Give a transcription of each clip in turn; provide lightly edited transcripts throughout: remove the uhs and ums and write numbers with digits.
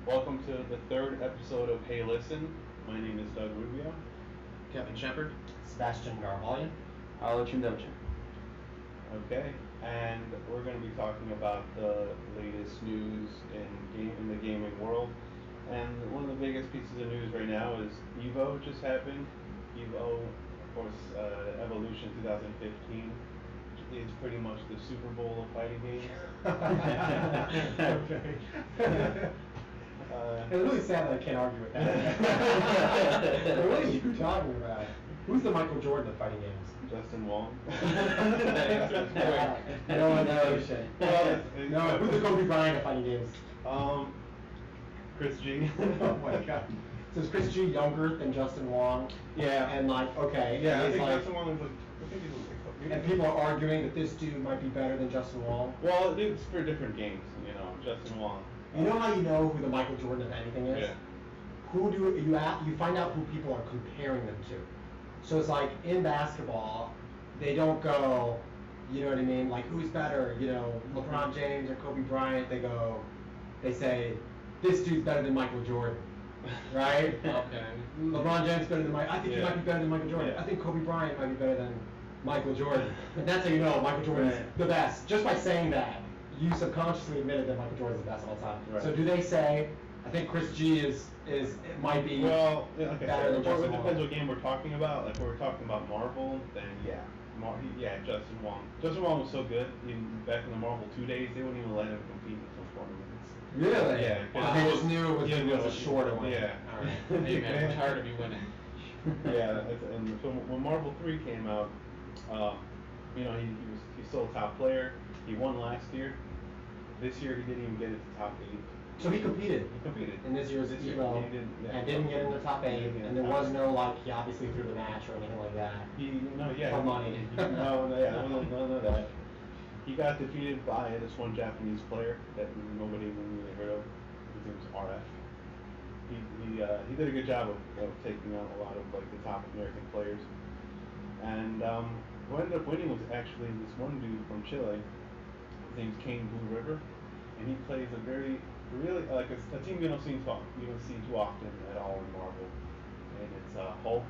Welcome to the third episode of Hey Listen. My name is Doug Rubio. Kevin Shepard. Sebastian Garvalian. Arlington Doja. Okay, and we're going to be talking about the latest news in the gaming world. And one of the biggest pieces of news right now is Evo just happened. Evo, of course, Evolution 2015, which is pretty much the Super Bowl of fighting games. Okay. It's really sad that I can't argue with that. What are you talking about? Who's the Michael Jordan of fighting games? Justin Wong. No one knows. No, who's the Kobe Bryant of fighting games? Chris G. Oh my god. So is Chris G younger than Justin Wong? Yeah. And okay. Yeah, I he's think like, Justin Wong is like, I think he's like. and people are arguing that this dude might be better than Justin Wong. Well, it's for different games, Justin Wong. You know how you know who the Michael Jordan of anything is? Yeah. Who do you find out who people are comparing them to? So it's like in basketball, they don't go, you know what I mean? Like who's better, LeBron James or Kobe Bryant? They say, this dude's better than Michael Jordan, right? Okay. LeBron James better than I think he Yeah. might be better than Michael Jordan. Yeah. I think Kobe Bryant might be better than Michael Jordan. And that's how you know Michael Jordan's the best. Just by saying that, you subconsciously admitted that Michael Jordan's the best of all time. Right. So do they say, I think Chris G might be better than Justin It Wong? depends what game we're talking about. Like if we're talking about Marvel, then yeah. Justin Wong. Justin Wong was so good. Back in the Marvel 2 days, they wouldn't even let him compete until 4 minutes. Really? Yeah. Wow. They just knew it was a shorter one. Yeah. All right. Hey man, we're tired of you winning. Yeah, and so when Marvel 3 came out, he's still a top player. He won last year. This year he didn't even get into top 8. So he competed. He competed In this year's Evo he didn't get into top 8, and there was no he obviously threw the match or anything like that. For money. None of that. He got defeated by this one Japanese player that nobody even really heard of. His name was RF. He did a good job of taking out a lot of the top American players, and who ended up winning was actually this one dude from Chile. His name's Kane Blue River, and he plays a really a team you don't see too often at all in Marvel, and it's Hulk,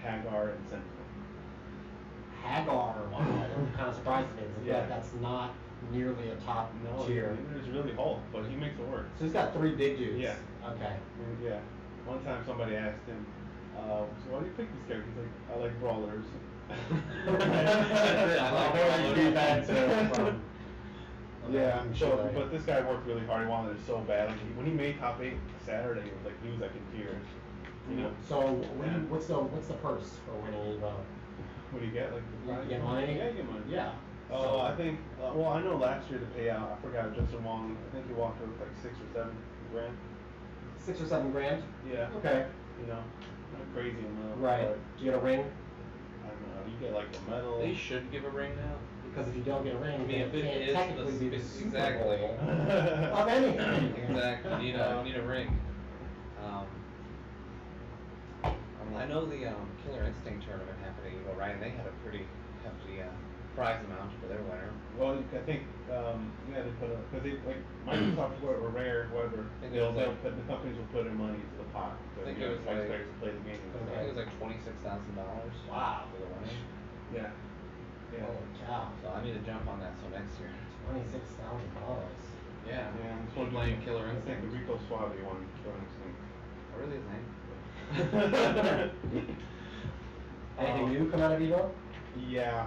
Hagar, and Sentinel. Hagar, wow, kind of surprised me. Yeah. That's not nearly a top tier. There's really Hulk, but he makes it work. So he's got 3 big dudes. Yeah. Okay. Yeah. One time somebody asked him, so why do you pick these characters? He's like, I like brawlers. Yeah, but this guy worked really hard. He wanted it so bad. When he made top 8 Saturday, it was like news I could hear. So what's the purse for winning Evo? What do you get? You get money? Yeah, you get money. Yeah. I think. I know last year the payout. I forgot Justin Wong. I think he walked away with like 6 or 7 grand. 6 or 7 grand. Yeah. Okay. Not crazy amount. Right. Do you get a ring? I don't know. You get like a medal. They should give a ring now. Because if you don't get a ring, I mean, if it can't is technically be the Super exactly. Bowl of anything. Exactly. You need a ring. I know the Killer Instinct tournament happened at Evo, right? And they had a pretty hefty prize amount for their winner. Well, I think they put because Microsoft or Rare, whoever, the companies will put in money into the pot. I think it was like players to play the game. I think it was like $26,000. Wow. For the winner. Yeah. Yeah. Holy cow. So I need to jump on that so next year. $26,000. Yeah. Yeah. Keep playing Killer I Instinct. think Rico Suave won Killer Instinct. What really his name? Anything new come out of Evo? Yeah.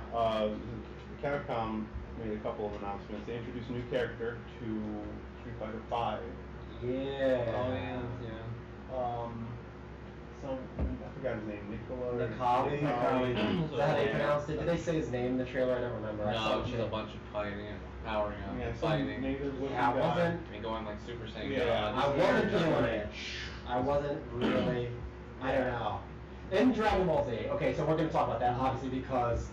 Capcom made a couple of announcements. They introduced a new character to Street Fighter V. Yeah. Oh yeah. I forgot his name. Nicola. Nikali. Is that how they pronounced it? Did they say his name in the trailer? I don't remember. No, it's just a bunch of fighting and powering up and fighting. Yeah, I wasn't. I mean, going like Super Saiyan. Yeah. I wasn't feeling it. I wasn't really. I don't know. In Dragon Ball Z, okay, so we're going to talk about that obviously because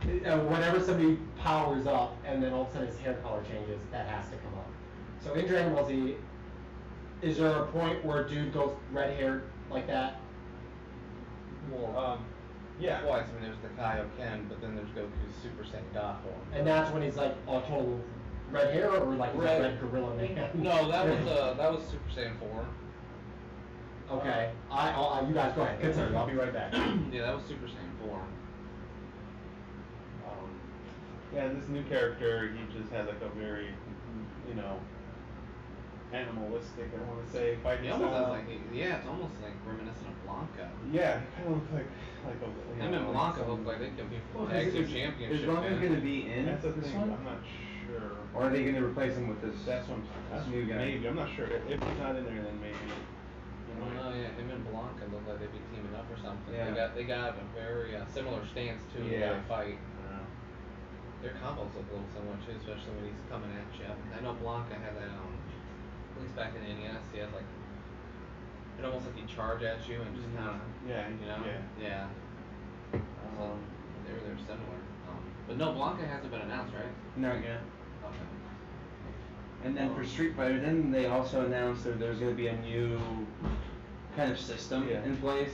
whenever somebody powers up and then all of a sudden his hair color changes, that has to come up. So in Dragon Ball Z, is there a point where a dude goes red haired like that? Well, yeah. twice. I mean, there's the Kaioken, but then there's Goku's Super Saiyan God form. And that's when he's like a total red hair or like Red- red gorilla man? No, that was Super Saiyan 4. Okay, you guys go ahead. Continue. I'll be right back. Yeah, that was Super Saiyan 4. Yeah, this new character, he just has like a very, you know, animalistic, I want to say, fighting He almost style. has it's almost like reminiscent of Blanca. Yeah, he kind of looks like a. Him and Blanca look like they could be for tag team championship. Is Blanca man. going to be in That's the this thing. one? I'm not sure. Or are they going to replace him with this? That's what this new guy. Maybe I'm not sure. If he's not in there, then maybe. Oh no, yeah, him and Blanca look like they'd be teaming up or something. Yeah. They got a very similar stance too. Yeah. When they fight. Their combos look a little similar too, especially when he's coming at you. I know Blanca had that at least back in NES, he has like it almost like he'd charge at you and just kind of Yeah. you know Yeah. So they're similar. But no, Blanca hasn't been announced, right? Not yet. Okay. And then for Street Fighter, then they also announced that there's going to be a new kind of system Yeah. in place.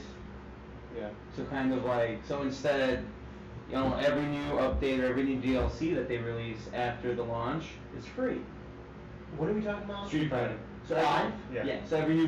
Yeah. So kind of like, so instead, you know, every new update or every new DLC that they release after the launch is free. What are we talking about? Street Fighter. So Five? Yeah. So every new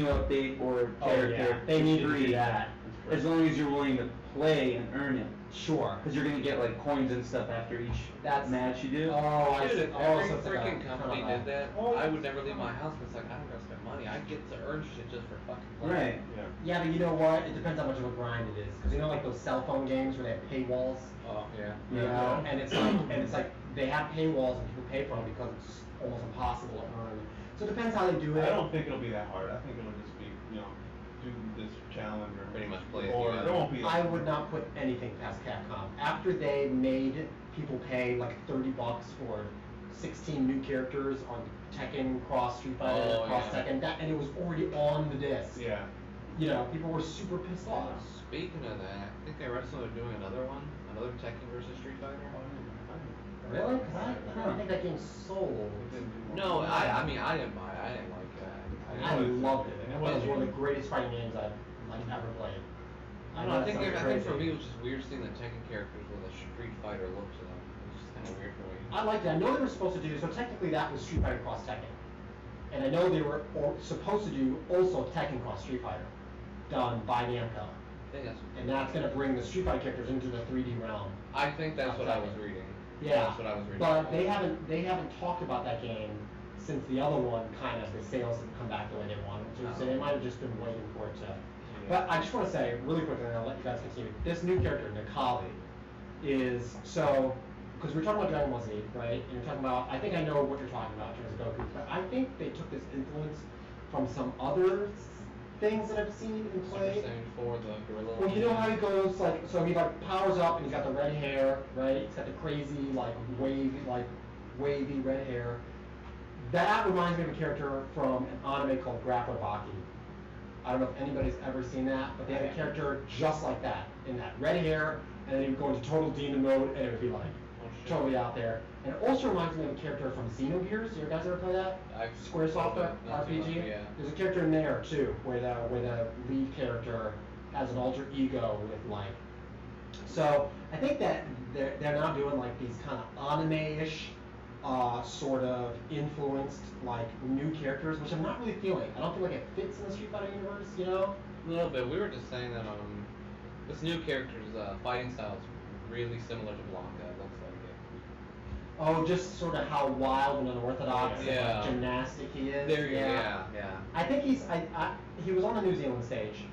update or character They is need to free do that. as long as you're willing to play and earn it. Sure. Because you're gonna get like coins and stuff after each That's- match you do. Oh, I Dude, see. if Oh, every so it's like a freaking company kind of did that, Oh. I would never leave my house. It's like I don't gotta spend money. I get to earn shit just for fucking playing. Right. Yeah. Yeah, but you know what? It depends how much of a grind it is. Because you know, like those cell phone games where they have paywalls. Oh yeah. You know, and it's like they have paywalls and people pay for them because it's almost impossible to earn. So it depends how they do it. I don't think it'll be that hard. I think it'll just be, you know, do this challenge or Pretty much play it or together. it won't be. I would not put anything past Capcom. After they made people pay like $30 for 16 new characters on Tekken, Cross Street Fighter, Oh, Cross yeah. Tekken, and it was already on the disc. Yeah. You know, people were super pissed off. Speaking of that, I think I read someone doing another Tekken versus Street Fighter. Really? 'Cause I don't think that game sold. No, I mean I didn't buy it. I didn't like it. I loved it. It was one of the greatest fighting games I've ever played. I don't know. I think that sounds for me crazy. it was just weird seeing the Tekken characters with a Street Fighter look to them. It was just kind of weird for me. I liked it. I know they were supposed to do, so technically that was Street Fighter Cross Tekken. And I know they were supposed to do also Tekken Cross Street Fighter, done by Namco. I think that's. And that's going to bring the Street Fighter characters into the 3D realm. I think that's what I was reading. Yeah, That's what I was reading. but they haven't talked about that game since the other one kind of, the sales have come back the way they wanted to, so they might have just been waiting for it to. But I just want to say, really quickly, and I'll let you guys continue, this new character, Nikali, is, so, because we're talking about Dragon Ball Z, right, and you're talking about, I think I know what you're talking about in terms of Goku, but I think they took this influence from some other things that I've seen in Super play. Saiyan 4, the gorilla. Well, you know how he goes, like, so he like powers up and he's got the red hair, right? He's got the crazy, wavy red hair. That reminds me of a character from an anime called Grappler Baki. I don't know if anybody's ever seen that, but they had a character just like that, in that red hair, and then he would go into total demon mode, and it would be like, totally out there. And it also reminds me of a character from Xenogears. You guys ever play that? Squaresoft Not too much, RPG. yeah. There's a character in there too, where the lead character has an alter ego with like. So I think that they're now doing like these kind of anime-ish, sort of influenced like new characters, which I'm not really feeling. I don't feel like it fits in the Street Fighter universe, you know? A little bit. We were just saying that this new character's fighting style is really similar to Blanca. It looks like it. Oh, just sort of how wild and unorthodox and Yeah. like, gymnastic he is. There you yeah. I think he was on the New Zealand stage,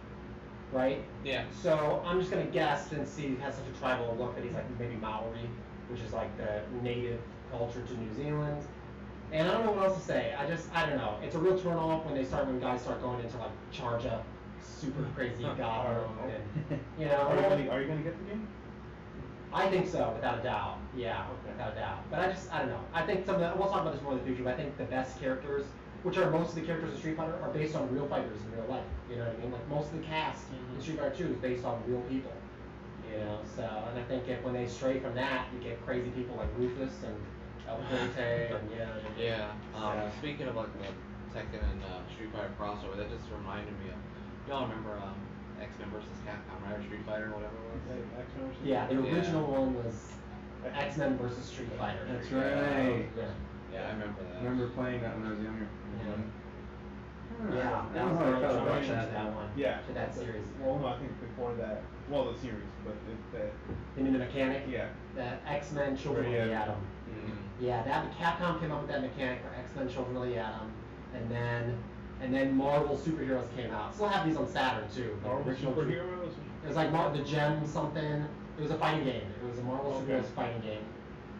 right? Yeah. So I'm just gonna guess, since he has such a tribal look, that he's like maybe Maori, which is like the native culture to New Zealand. And I don't know what else to say. I don't know. It's a real turn off when guys start going into like Charja, super crazy god mode, and you know. Are you gonna get the game? I think so, without a doubt. Yeah, without a doubt. But I don't know. I think we'll talk about this more in the future, but I think the best characters, which are most of the characters in Street Fighter, are based on real fighters in real life. You know what I mean? Like most of the cast in Street Fighter 2 is based on real people. You know, so, and I think when they stray from that, you get crazy people like Rufus and El Fuerte and Yeah. Speaking of like the Tekken and Street Fighter crossover, that just reminded me of. Y'all remember X-Men versus Capcom, right? Or Street Fighter, or whatever it was. Yeah, the original one was X-Men versus Street Fighter. That's right. Yeah. Yeah, I remember that. I remember playing that when I was younger. Yeah, I that don't was know how I the felt about introduction to that. that one. Yeah. To that series. Well, no, I think before that, well, the series, but You mean the mechanic? yeah. That X-Men Children Where of he the had- Atom. Mm-hmm. Yeah, that Capcom came up with that mechanic for X-Men Children of the Atom, and then Marvel superheroes came out. Still have these on Saturn too. Like Marvel original superheroes. It was like the Gem something. It was a fighting game. It was a Marvel superheroes fighting game.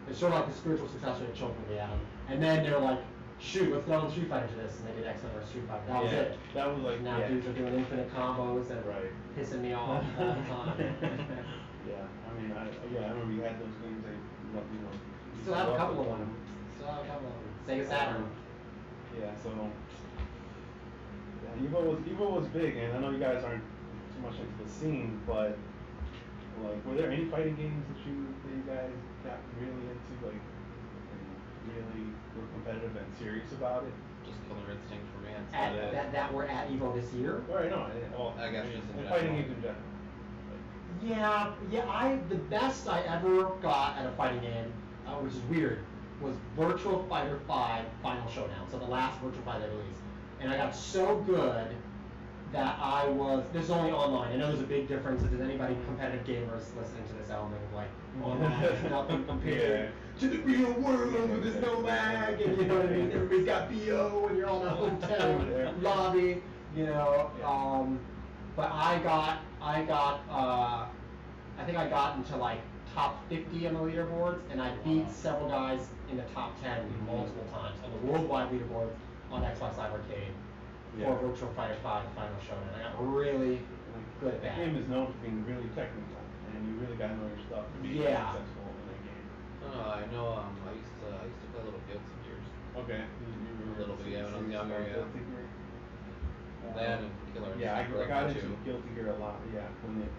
It's sort of like the spiritual successor to Children of the Atom. And then they were like, shoot, let's throw in Street Fighter to this, and they did X-Men vs Street Fighter. That was Yeah, it. that was like Now dudes are doing infinite combos and Right. pissing me off all the time. Yeah, I mean, I remember you had those games. You know. Still have a couple of them. Still have a couple of them. Sega Saturn. Yeah, so yeah, Evo was big, and I know you guys aren't too much into the scene, but like, were there any fighting games that you guys got really into, like, and really were competitive and serious about it? Just Killer Instinct for me. That's about it. That were at Evo this year? Right, no, well, I guess just in fighting general. games in general. Yeah, the best I ever got at a fighting game, which is weird, was Virtual Fighter 5 Final Showdown. So the last Virtual Fighter release. And I got so good that this is only online. I know there's a big difference if there's anybody competitive gamers listening to this element, like, online is nothing compared to the real world where there's no lag, and you know what I mean? Everybody's got BO and you're all in a hotel lobby, you know. But I think I got into like top 50 on the leaderboards, and I beat several guys in the top 10 multiple times on the worldwide leaderboard on Xbox Live Arcade for Virtual Fighter 5 Final Showdown. I got really good at The that. game is known for being really technical, and you really gotta know your stuff to be successful in that game. I know. I used to play a little Guilty Gears. Okay. A little bit, yeah, when I was younger, yeah. Guilty Gear? That and Killer Yeah, I Instinct. got too. into Guilty Gear a lot, yeah, when it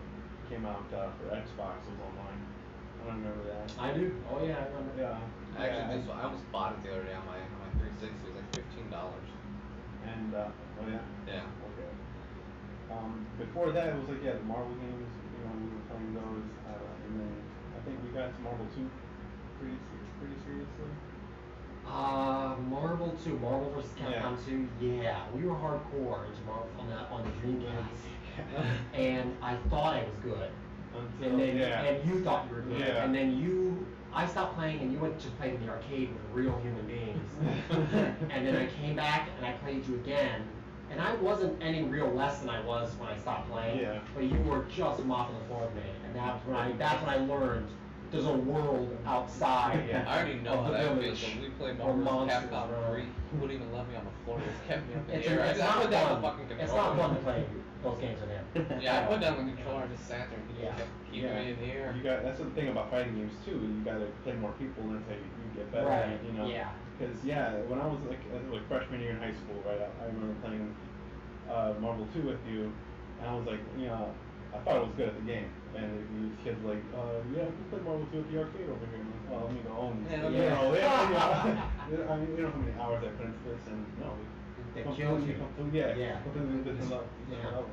came out for Xbox, it was online. I don't remember that. I do. Oh yeah, I remember. Yeah. I almost bought it the other day on my 360. It was like $15. And, oh yeah? Yeah. Okay. Before that, it was like, the Marvel games, we were playing those, and then I think we got to Marvel 2 pretty seriously. Marvel 2, Marvel vs. Capcom 2, yeah, we were hardcore into Marvel on the Dreamcast, and I thought I was good, and you thought you were good, and then I stopped playing and you went to play in the arcade with real human beings, and then I came back and I played you again, and I wasn't any real less than I was when I stopped playing, but you were just mopping the floor with me, and that's when I learned there's a world outside. I already know of how the that village, feels. When we played where Marvel vs. monsters Capcom roam. 3, he wouldn't even let me on the floor. He just kept me up in It's the air. it's I not put down the fun. fucking controller. It's not fun to play those games with him. Yeah, I put down the controller and just sat there and he Yeah. just kept keeping me in the air. That's the thing about fighting games too. You gotta play more people, and that's how you get better. Right. You know. Yeah. Because when I was like freshman year in high school, right, I remember playing Marvel 2 with you, and I was like, I thought I was good at the game, and these kids like, we play Marvel 2 at the arcade over here. And I'm like, oh, let me go home. I mean, you know how many hours I put into this, and They killed you. completely different level.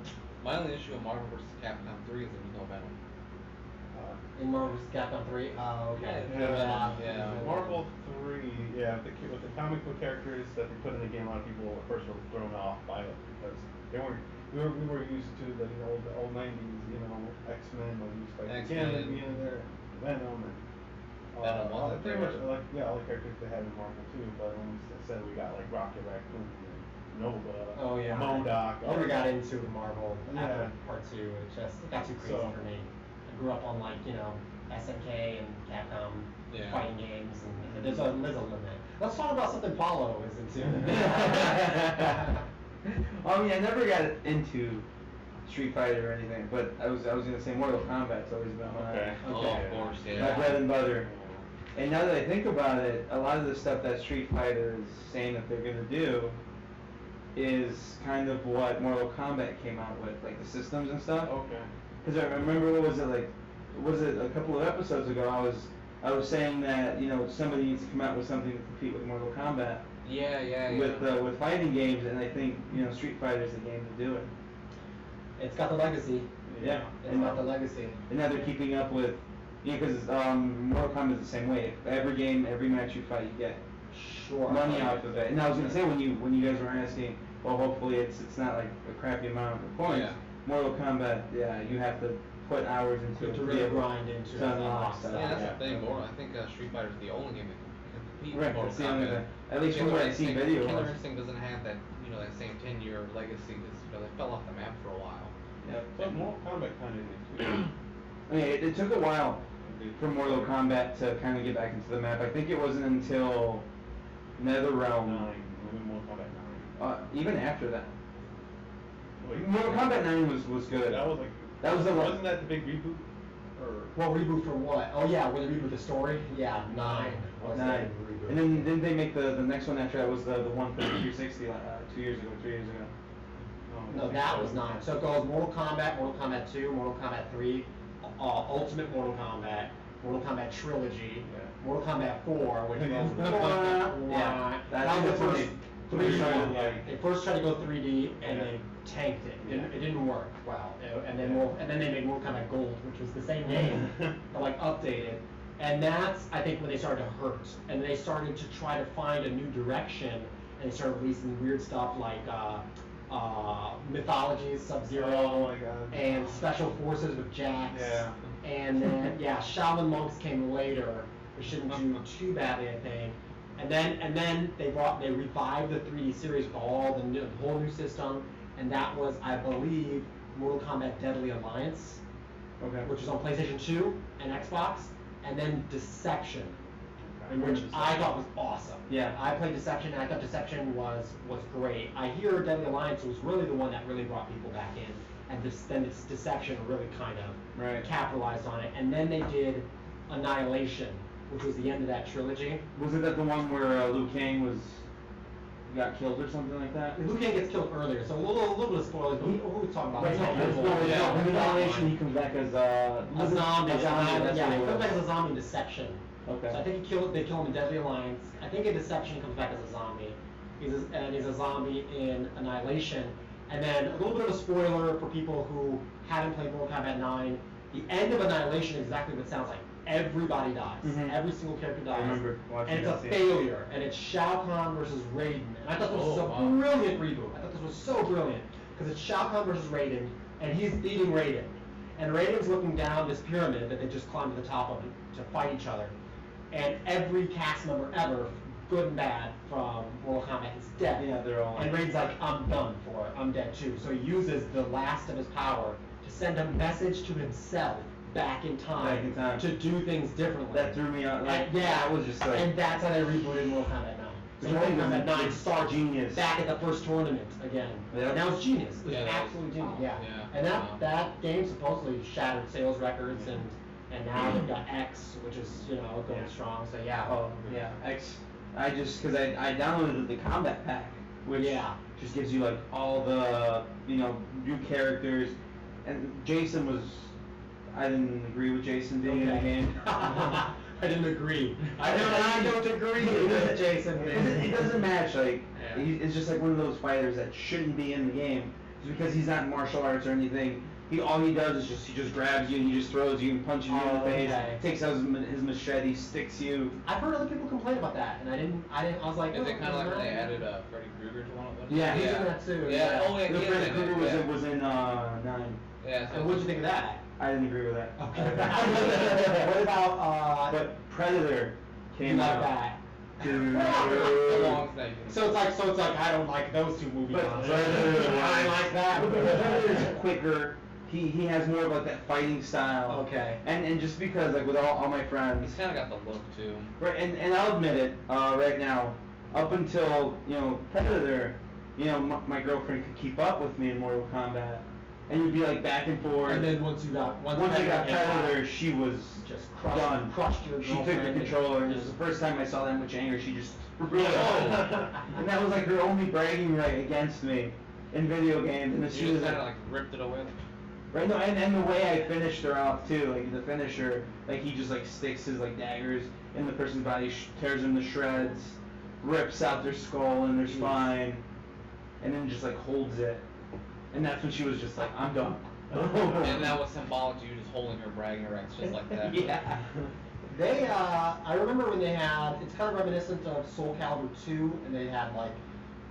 My only issue with Marvel vs. Capcom 3 is there was no Venom. In Marvel vs. Capcom 3? Oh, okay. Yeah. Marvel 3, with the comic book characters that they put in the game, a lot of people at first were thrown off by it because they weren't. We were used to the old 90s, X-Men, when you used to like Canada being there, Venom, and Venom wasn't pretty there. much all the characters they had in Marvel too. But instead we got like Rocket Raccoon and Nova, Oh yeah. MODOK. I never got into Marvel after Yeah. Part 2. It just got too crazy for me. I grew up on SNK and Capcom fighting games, and there's a limit. Let's talk about something Paulo is into. I mean, I never got into Street Fighter or anything, but I was gonna say Mortal Kombat's always been my Oh, of course, my bread and butter. And now that I think about it, a lot of the stuff that Street Fighter is saying that they're gonna do is kind of what Mortal Kombat came out with, like the systems and stuff. Okay. Because I remember, what was it a couple of episodes ago? I was saying that somebody needs to come out with something to compete with Mortal Kombat. Yeah. With fighting games, and I think Street Fighter is the game to do it. It's got the legacy. Yeah. It's got the legacy. And now they're keeping up with, because Mortal Kombat is the same way. Every game, every match you fight, you get Sure. money off of it. And I was gonna say when you guys were asking, well, hopefully it's not like a crappy amount of points. Yeah. Mortal Kombat, yeah, you have to put hours into it To be really able grind into to it. unlock stuff. Yeah, that's Yeah. the thing. I think Street Fighter's the only game that can compete Right, with Mortal that's the only Kombat. thing. At least from Killer what I've seen Instinct- video Killer wise. Instinct doesn't have that, that same 10-year legacy because they fell off the map for a while. Yep. But Mortal Kombat kind of did too. I mean, it took a while for Mortal Kombat to kind of get back into the map. I think it wasn't until NetherRealm, 9, maybe Mortal Kombat 9. even after that. Wait, Mortal Kombat 9 was good. That was like. That was the one- Wasn't that the big reboot? Or. Well, reboot for what? Oh yeah, when they reboot the story? Yeah, 9. was the 9. reboot. And then didn't they make the next one after that was the one for the 360 2 years ago, 3 years ago. No, that was 9. So it goes Mortal Kombat 2, Mortal Kombat 3, Ultimate Mortal Kombat, Mortal Kombat Trilogy, Yeah. Mortal Kombat 4, which was Yeah, that was the that's first when they 3D started, one. like- They first tried to go 3D and Yeah. they tanked it. Yeah. It didn't work well. And then Yeah. they made Mortal Kombat Gold, which was the same game, but like updated. And that's, I think, when they started to hurt. And they started to try to find a new direction, and they started releasing weird stuff like Mythologies, Sub-Zero, Oh my God. and Special Forces with Jax. Yeah. And then, Shaolin Monks came later, which didn't do too badly, I think. And then they revived the 3D series with all the whole new system, and that was, I believe, Mortal Kombat Deadly Alliance, Okay. which was on PlayStation 2 and Xbox, and then Deception, I remember which I thought was awesome. Yeah. I played Deception, and I thought Deception was great. I hear Deadly Alliance was really the one that really brought people back in, and then this Deception really kind of Right. capitalized on it. And then they did Annihilation, which was the end of that trilogy. Was it that the one where Liu Kang got killed or something like that? Liu Kang gets killed earlier, so a little bit of spoilers, but who we talking about? Right, Yeah. in Annihilation he comes back as A zombie. that's Yeah, what he it comes was. back as a zombie in Deception. Okay. So I think they kill him in Deadly Alliance. I think in Deception he comes back as a zombie. He's a zombie in Annihilation. And then a little bit of a spoiler for people who haven't played Mortal Kombat 9. The end of Annihilation is exactly what it sounds like. Everybody dies. Mhm. Every single character dies. remember watching and it's a that scene. failure. And it's Shao Kahn versus Raiden. And I thought this was Oh, a wow. brilliant reboot. I thought this was so brilliant. Because it's Shao Kahn versus Raiden, and he's beating Raiden. And Raiden's looking down this pyramid that they just climbed to the top of to fight each other. And every cast member ever, good and bad, from Mortal Kombat is dead. Yeah, they're all And like- Raiden's like, I'm done for it. I'm dead too. So he uses the last of his power to send a message to himself back in time, to do things differently. That threw me out. Like, And, yeah, that was just like. and that's how they rebooted Mortal Kombat 9. So The Mortal thing was Kombat 9 it's starts genius. back at the first tournament again. Yeah. And that was genius. It was Yeah, that was- absolutely genius. Yeah. yeah, And wow. that game supposedly shattered sales records, and now they've got X, which is going Yeah. strong. So yeah. Oh yeah, I just because I downloaded the combat pack, which Yeah. just gives you like all the new characters, and Jason was. I didn't agree with Jason being in the game. I didn't agree. I don't agree with Jason. It doesn't match. Like Yeah. it's just like one of those fighters that shouldn't be in the game, just because he's not martial arts or anything. All he does is he just grabs you and he just throws you and punches you in the face, Okay. takes out his machete, sticks you. I've heard other people complain about that, and I didn't. I was like, Is it kind of like when they doesn't matter. added Freddy Krueger to one of them? Yeah. He's in that too. Yeah. Oh, yeah. The he is Freddy in it, Krueger yeah. was in 9. Yeah. So And what'd you think of that? I didn't agree with that. Okay. What about But Predator you came like out. that? Dude. The long snake. So it's like I don't like those two movies. But I like that. But Predator's quicker. He has more of like that fighting style. Okay. And just because like with all my friends, He's kind of got the look too. right, and I'll admit it, right now, up until Predator, my girlfriend could keep up with me in Mortal Kombat, and you'd be like back and forth. And then once you got Predator, she was just done. crushed your She took the girlfriend. controller, and it was the first time I saw that much anger. She just Oh. and that was like her only bragging right against me in video games. And as You soon just as kind of like ripped it away. right, no, and the way I finished her off too, like the finisher, like he just like sticks his like daggers in the person's body, tears them to shreds, rips out their skull and their spine, and then just like holds it. And that's when she was just like, I'm done. And that was symbolic to you just holding her, bragging her ex just like that. Yeah. I remember when they had, it's kind of reminiscent of Soul Calibur 2, and they had like,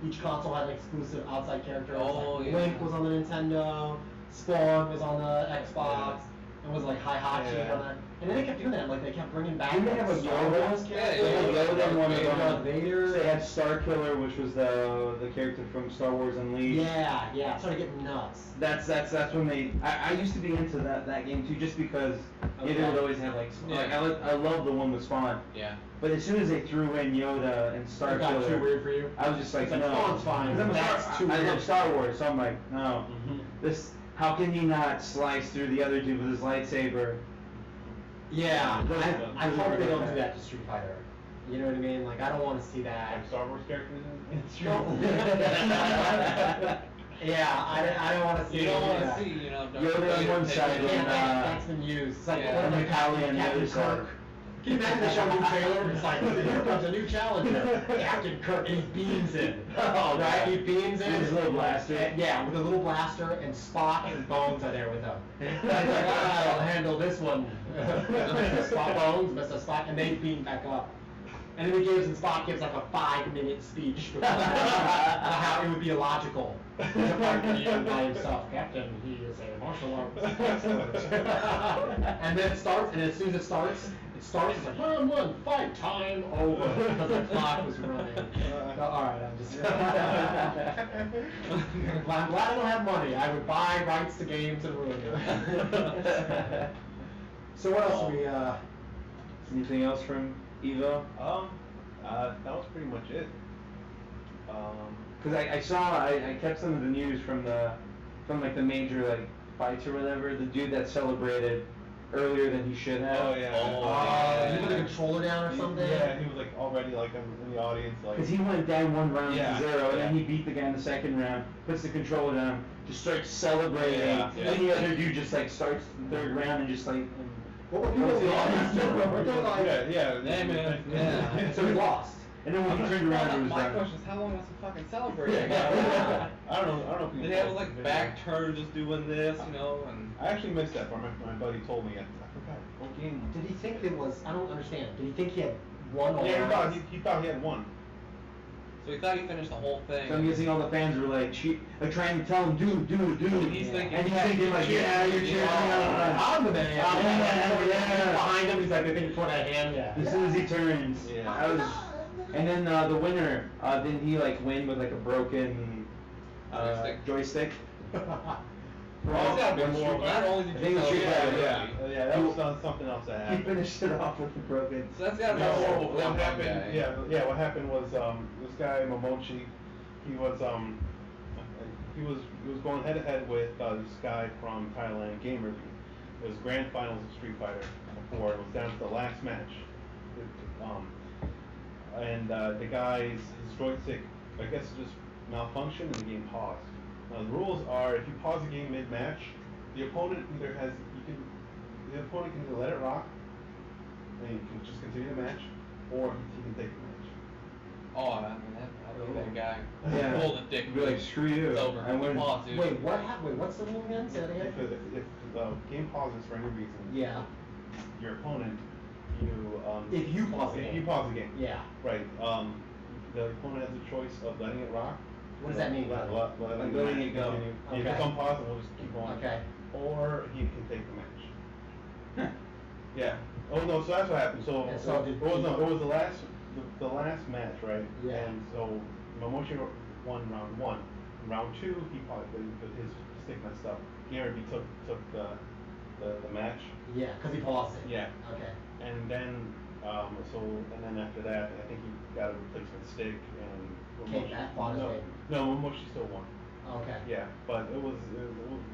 each console had an exclusive outside character. Oh, Like, yeah. Link was on the Nintendo, Spawn was on the Xbox, and was like Hihachi on there. And then they kept doing that, like they kept bringing back. Didn't they have a Star Yoda? Wars Yeah, characters. They had Yoda and one of Darth them. Vader. They had Star Killer, which was the character from Star Wars Unleashed. Yeah, it started getting nuts. That's when they. I used to be into that game too, just because Okay. it would always have like. Yeah. I love the one with Spawn. Yeah. But as soon as they threw in Yoda and Star It got Killer, too weird for you? I was just like, It's like, no. Spawn's fine, 'Cause I'm a that's Star- too I weird. love Star Wars, so I'm like, no. Mhm. This. How can you not slice through the other dude with his lightsaber? Yeah, I hope they don't do that. that to Street Fighter. You know what I mean? Like, I don't want to see that. Like Star Wars characters in Street No. Yeah, I don't want to see. You don't them do want to that. see, you know, Darth Yoda on Vader one take side it. Yeah, and, that's been used. It's like, Yeah. like Italian on the Captain other side. Kirk. Can you imagine they show a new trailer? It's like, here comes a new challenger, Captain Kirk, and he beams in. Oh, right? God. He beams in. With his little blaster. Yeah, with a little blaster, and Spock and Bones are there with him. And he's like, I'll handle this one. Mr. Spock, Bones, Mr. Spock, and they beam back up. And then Spock gives like a 5-minute speech about how it would be illogical to fight you by himself. Captain, he is a martial arts expert. And then it starts, and as soon as it starts, it's like, round one, fight, time over. Because the clock was running. Alright, I'm just... I'm glad I don't have money. I would buy rights to games and ruin them. So what else do we, Anything else from Evo? That was pretty much it. Because I kept some of the news from like the major like fights or whatever. The dude that celebrated earlier than he should have. Oh yeah. did you put the controller down or something? Yeah, he was like already like in the audience like. Because he went down one round Yeah, to 0, and then yeah. he beat the guy in the second round, puts the controller down, just starts celebrating. Yeah, And then the other dude just like starts the third round and just like. What were people in the audience doing? Were they like... Yeah. Hey, man. Yeah. So he lost. And then when he turned around, it was My done. question is, how long was he fucking celebrating? Yeah. I don't know if you. Did he have like back turn just doing this, you know, and I actually missed that part. My buddy told me. I forgot what game. Did he think it was... I don't understand. Did he think he had won all Yeah, rounds? he thought he had won. so he thought he finished the whole thing. So I'm guessing all the fans were like, trying to tell him, dude. And he's thinking, And he's thinking like, yeah, you're cheering me on. I'm the man. Yeah. Behind him, he's like, they think he put a hand. Yeah. As soon as he turns, Yeah. I was, and then the winner, didn't he like win with like a broken joystick? Well, it's gotta be One more. Street Not Fighter? only did I you think it's Street celebrate, Fighter, Yeah, that was something else that He happened. finished it off with a broken. So that's gotta be No, horrible for what that one happened? guy. Yeah. What happened was this guy Momochi, he was going head to head with this guy from Thailand, Gamer. It was grand finals of Street Fighter 4. It was down to the last match. And the guy's his joystick, I guess, just malfunctioned and the game paused. Now the rules are, if you pause the game mid-match, the opponent can either let it rock, and you can just continue the match, or he can take the match. Oh, I mean, I'd be that guy. Yeah. Pull the dick. Be like, screw you. It's over. I win. Pause, dude. Wait, what's the rule again? Say that again. If the game pauses for any reason, Yeah. your opponent, If you pause the if game. you pause the game, Yeah. right, the opponent has a choice of letting it rock. What does that mean? Letting letting it go. continue. If Okay. it's unpaused, we'll just keep going. Okay. Or he can take the match. Yeah. Oh no, so that's what happened. So, And so did it was he- the last match, right? Yeah. And so Momochi won round 1. In round 2, he paused, but his stick messed up. Gary took the match. Yeah, because he paused it. Yeah. Okay. And then after that, I think he got a replacement stick and Came back, fought his way. No, Momochi still won. Okay. Yeah, but it was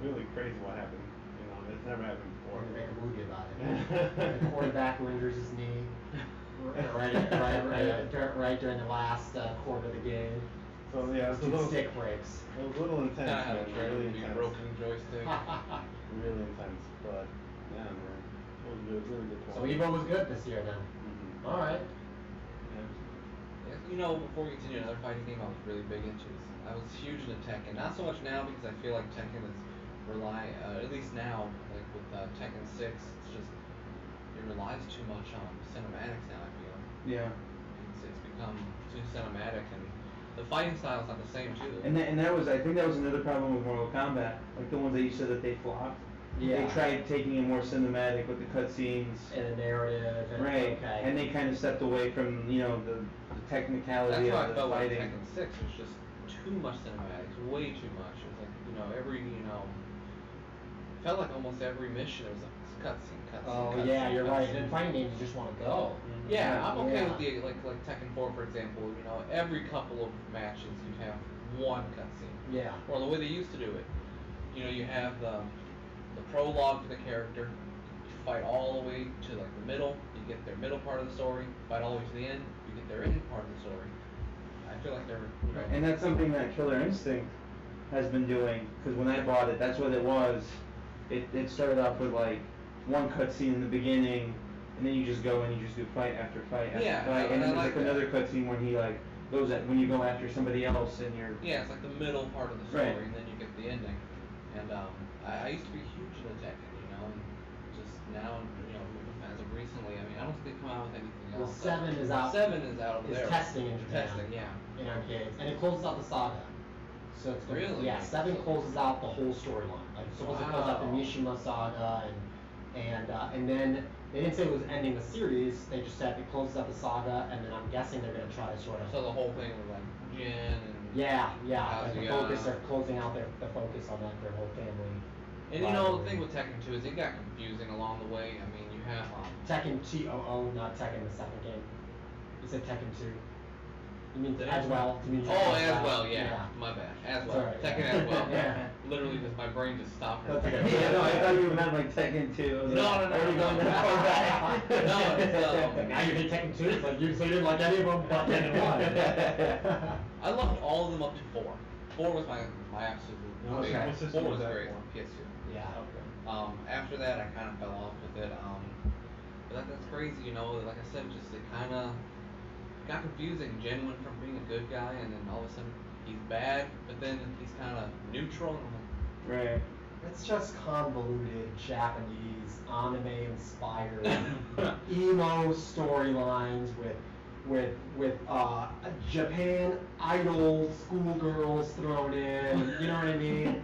really crazy what happened. You know, it's never happened We're before. gonna make a movie about it. The quarterback who injures his knee right during the last quarter of the game. So yeah, it's a Dude's little stick breaks. It was a little intense, Kinda had a man. trailer Really to be intense. broken joystick. Really intense, but yeah, man, it was really good. So Evo was good this year then. Mhm. All right. Yeah, you know, before we continue, another fighting game I was really big into is I was huge into Tekken. Not so much now because I feel like Tekken is at least now, like with Tekken 6, it's just it relies too much on cinematics now, I feel. Yeah. It's become too cinematic, and the fighting style's not the same too. And that was, I think that was another problem with Mortal Kombat, like the ones that you said that they flopped. Yeah. They tried taking it more cinematic with the cutscenes. And a narrative. And, Right. Okay. And they kind of stepped away from, you know, the technicality That's how I of the felt with fighting. Tekken 6. It was just too much cinematics, way too much. It was like, felt like almost every mission there was a cutscene. Oh cutscene, yeah, you're right. cutscene. In fighting games, you just want to go. Yeah, I'm okay Yeah. with the like Tekken 4 for example. Every couple of matches you have one cutscene. Yeah. Or the way they used to do it. You have the prologue for the character. You fight all the way to like the middle. You get their middle part of the story. Fight all the way to the end. You get their end part of the story. I feel like they're. And that's something that Killer Instinct has been doing, because when I bought it, that's what it was. It started off with like one cutscene in the beginning, and then you just go and you just do fight after fight after Yeah, fight, and I then there's like like that. another cutscene when he like goes at when you go after somebody else and you're. Yeah, it's like the middle part of the story, Right. and then you get the ending. And I used to be huge into Tekken, and just now, as of recently, I mean, I don't think they've come out with anything Well, else. 7 is out. 7 is out over Is there. testing in Japan. Testing, yeah. In arcades, and it closes out the saga. So it's gonna, Really? Yeah, 7 closes out the whole storyline. Like it's supposed to close out the Wow. Mishima saga, and then they didn't say it was ending the series. They just said it closes out the saga, and then I'm guessing they're gonna try to sort of. So the whole thing with like Jin and. Yeah, like the Kazuya. focus, they're closing out the focus on that, their whole family. And the thing with Tekken 2 is it got confusing along the way. I mean, you have Tekken TOO, not Tekken the second game. You said Tekken 2. You mean Did as I? well? You mean Oh, Tekken as well, yeah. My bad. As It's well. alright, Tekken yeah. as well. Yeah. Literally, just my brain just stopped. That's okay. Yeah, no, I thought you meant like Tekken 2. I was No, like, no, are we no, going no. that far back? No, it's, Now you hate Tekken 2. It's like so you didn't like any of them but Tekken 1. I loved all of them up to 4. 4 was my absolute Okay. favorite. What system 4 was was that great. for? PS2. Yeah. After that, I kind of fell off with it. But that's crazy, Like I said, it kind of got confusing. Jin went from being a good guy, and then all of a sudden he's bad, but then he's kind of neutral. And I'm like, Right. It's just convoluted Japanese anime-inspired emo storylines with Japan idol schoolgirls thrown in. You know what I mean?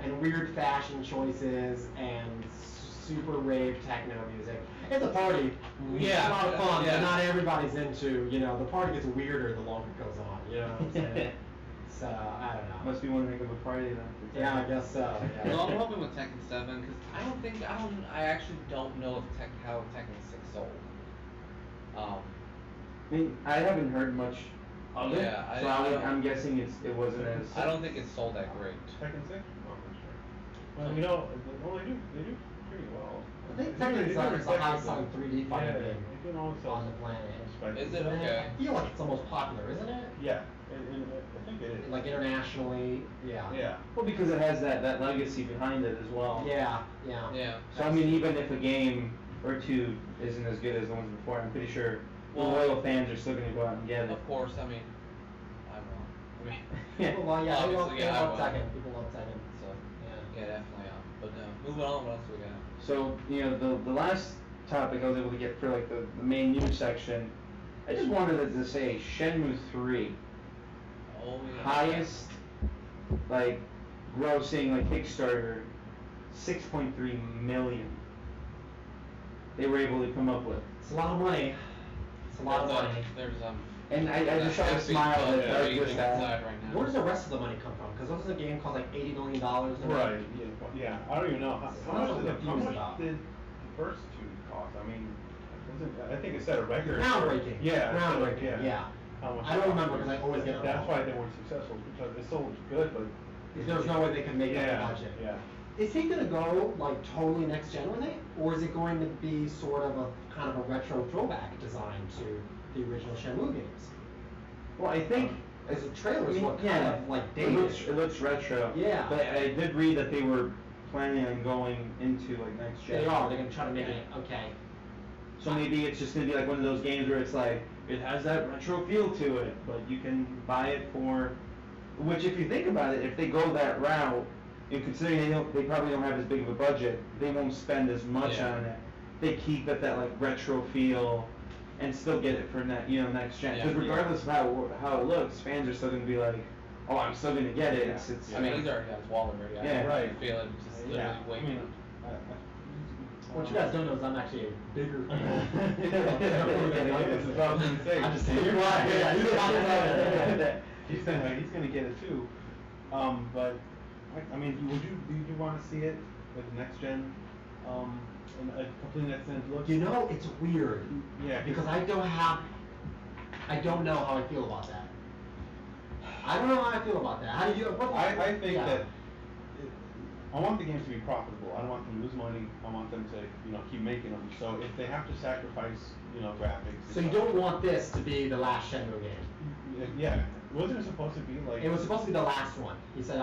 And weird fashion choices and super rave techno music. It's a party. Yeah, It's a lot of fun, yeah. but not everybody's into. The party gets weirder the longer it goes on. You know what I'm saying? So I don't know. Must be one heck of a party then. Yeah, I guess so. Yeah. Well, I'm hoping with Tekken 7 because I actually don't know how Tekken 6 sold. I mean, I haven't heard much of it, Yeah, I so don't- I'm guessing it wasn't as. I don't think it's sold that great. Tekken 6? Oh, I'm not sure. Well, they do pretty well. I think They do- Tekken they 7 do is the highest respectable. selling 3D fighting Yeah, game they do all the on the planet. Is it? Okay. I feel like it's the most popular, isn't it? Yeah, and I think it is. Like internationally, yeah. Yeah. Well, because it has that legacy behind it as well. Yeah. Yeah. So I mean, even if a game or two isn't as good as the ones before, I'm pretty sure the Well- loyal fans are still going to go out and get it. Of course, I mean, I will. I mean, People, well, yeah, they love Obviously, yeah, I will. Tekken. People love Tekken. so Yeah. yeah, definitely. But moving on, what else we got? So the last topic I was able to get for like the main news section, I just wanted to say Shenmue 3, Oh yeah. highest like grossing like Kickstarter, 6.3 million. They were able to come up with. It's a lot of money. It's a lot of money. There's And I just saw a smile that I just inside had. right now. Where does the rest of the money come from? Because wasn't the game cost like $80 million? Right, yeah, I don't even know, how That's what I'm confused about. did the first two cost? I mean, I think it set a record. Groundbreaking. Yeah. Groundbreaking, yeah. How much I don't remember because I always get it That's wrong. why they weren't successful, because it still was good, but. There's no way they could make up Yeah, the budget. yeah. Is he gonna go like totally next gen with it, or is it going to be sort of a kind of a retro throwback design to the original Shenmue games? Well, I think. As the trailers I mean, look kind of like It dated. looks retro. Yeah. But I did read that they were planning on going into like next gen. They are. They're gonna try to make it okay. So maybe it's just gonna be like one of those games where it's like it has that retro feel to it, but you can buy it for. Which, if you think about it, if they go that route, and considering they probably don't have as big of a budget, they won't spend as much Yeah. on it. they keep it that like retro feel and still get it for next gen. Yeah. Because regardless of how it looks, fans are still gonna be like, oh, I'm still gonna get it. Yeah. It's I mean, he's already got his wallet ready. I Yeah. can Right. feel it just literally Yeah. I waiting. mean, What you guys don't know is I'm actually a bigger fan. This is what I was gonna say. I'm just saying, you're right. Yeah, he's about to know that. He's gonna get it too. But I mean, do you want to see it with next gen, in a completely next gen look? You know, it's weird. Yeah. Because I don't know how I feel about that. I don't know how I feel about that. How do you? I think yeah. that I want the games to be profitable. I don't want them to lose money. I want them to keep making them. So if they have to sacrifice graphics. So you don't want this to be the last Shenmue game? Yeah. Wasn't it supposed to be like? It was supposed to be the last one. He said,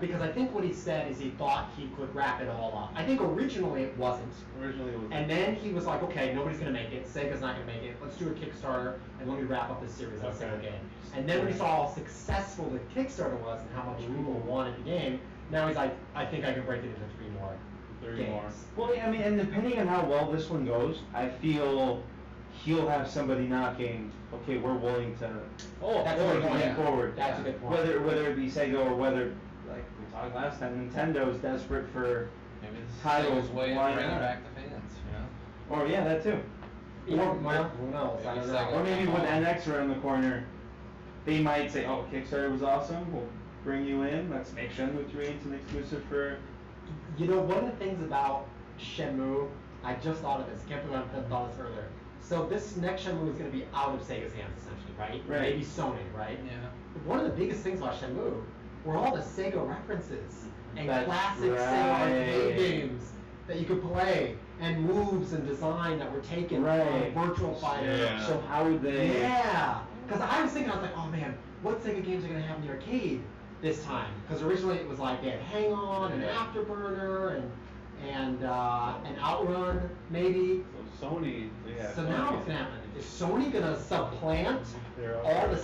because I think what he said is he thought he could wrap it all up. I think originally it wasn't. Originally it was. And then he was like, okay, nobody's gonna make it. Sega's not gonna make it. Let's do a Kickstarter and let me wrap up this series on a single Okay. game. And then when he saw how successful the Kickstarter was and how much people wanted the game, now he's like, I think I can break it into 3 more 3 games. more. Well, I mean, and depending on how well this one goes, I feel he'll have somebody knocking. Okay, we're willing to. Oh, that's a good point. Going forward. That's a good point. Whether it be Sega or whether, like we talked last time, Nintendo's desperate for Maybe this is titles. Sega's way of Why bringing not? back the fans, Or yeah, that too. Well, who knows? I Maybe don't Sega- know. Or maybe with NX around the corner, they might say, "Oh, Kickstarter was awesome. We'll bring you in. Let's make Shenmue 3 into an exclusive for." You know, one of the things about Shenmue, I just thought of this. Can't believe I thought of this earlier. So this next Shenmue is going to be out of Sega's hands, essentially, right? Right. Maybe Sony, right? Yeah. But one of the biggest things about Shenmue were all the Sega references and That's classic Sega arcade right. games that you could play, and moves and design that were taken Right. from Virtual Fighter. Yeah. So how would they? Yeah, because I was thinking, I was like, oh man, what Sega games are going to have in the arcade this time? Because originally it was like they had Hang On and Yeah. Afterburner and Outrun maybe. So Sony, yeah. So now what's gonna happen? Is Sony gonna supplant They're up all there. the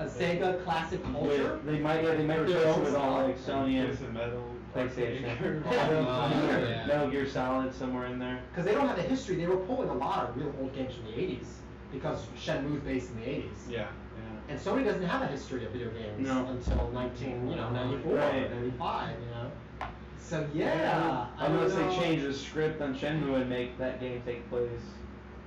Sega classic culture? They might replace it with all like Sony and Twisted Metal, PlayStation. Yeah. Metal Gear Solid somewhere in there. Because they don't have the history. They were pulling a lot of real old games from the 80s because Shenmue's based in the 80s. Yeah, And Sony doesn't have a history of video games No. until 94, Right. 95, So yeah, I don't Unless know. they change the script on Shenmue and make that game take place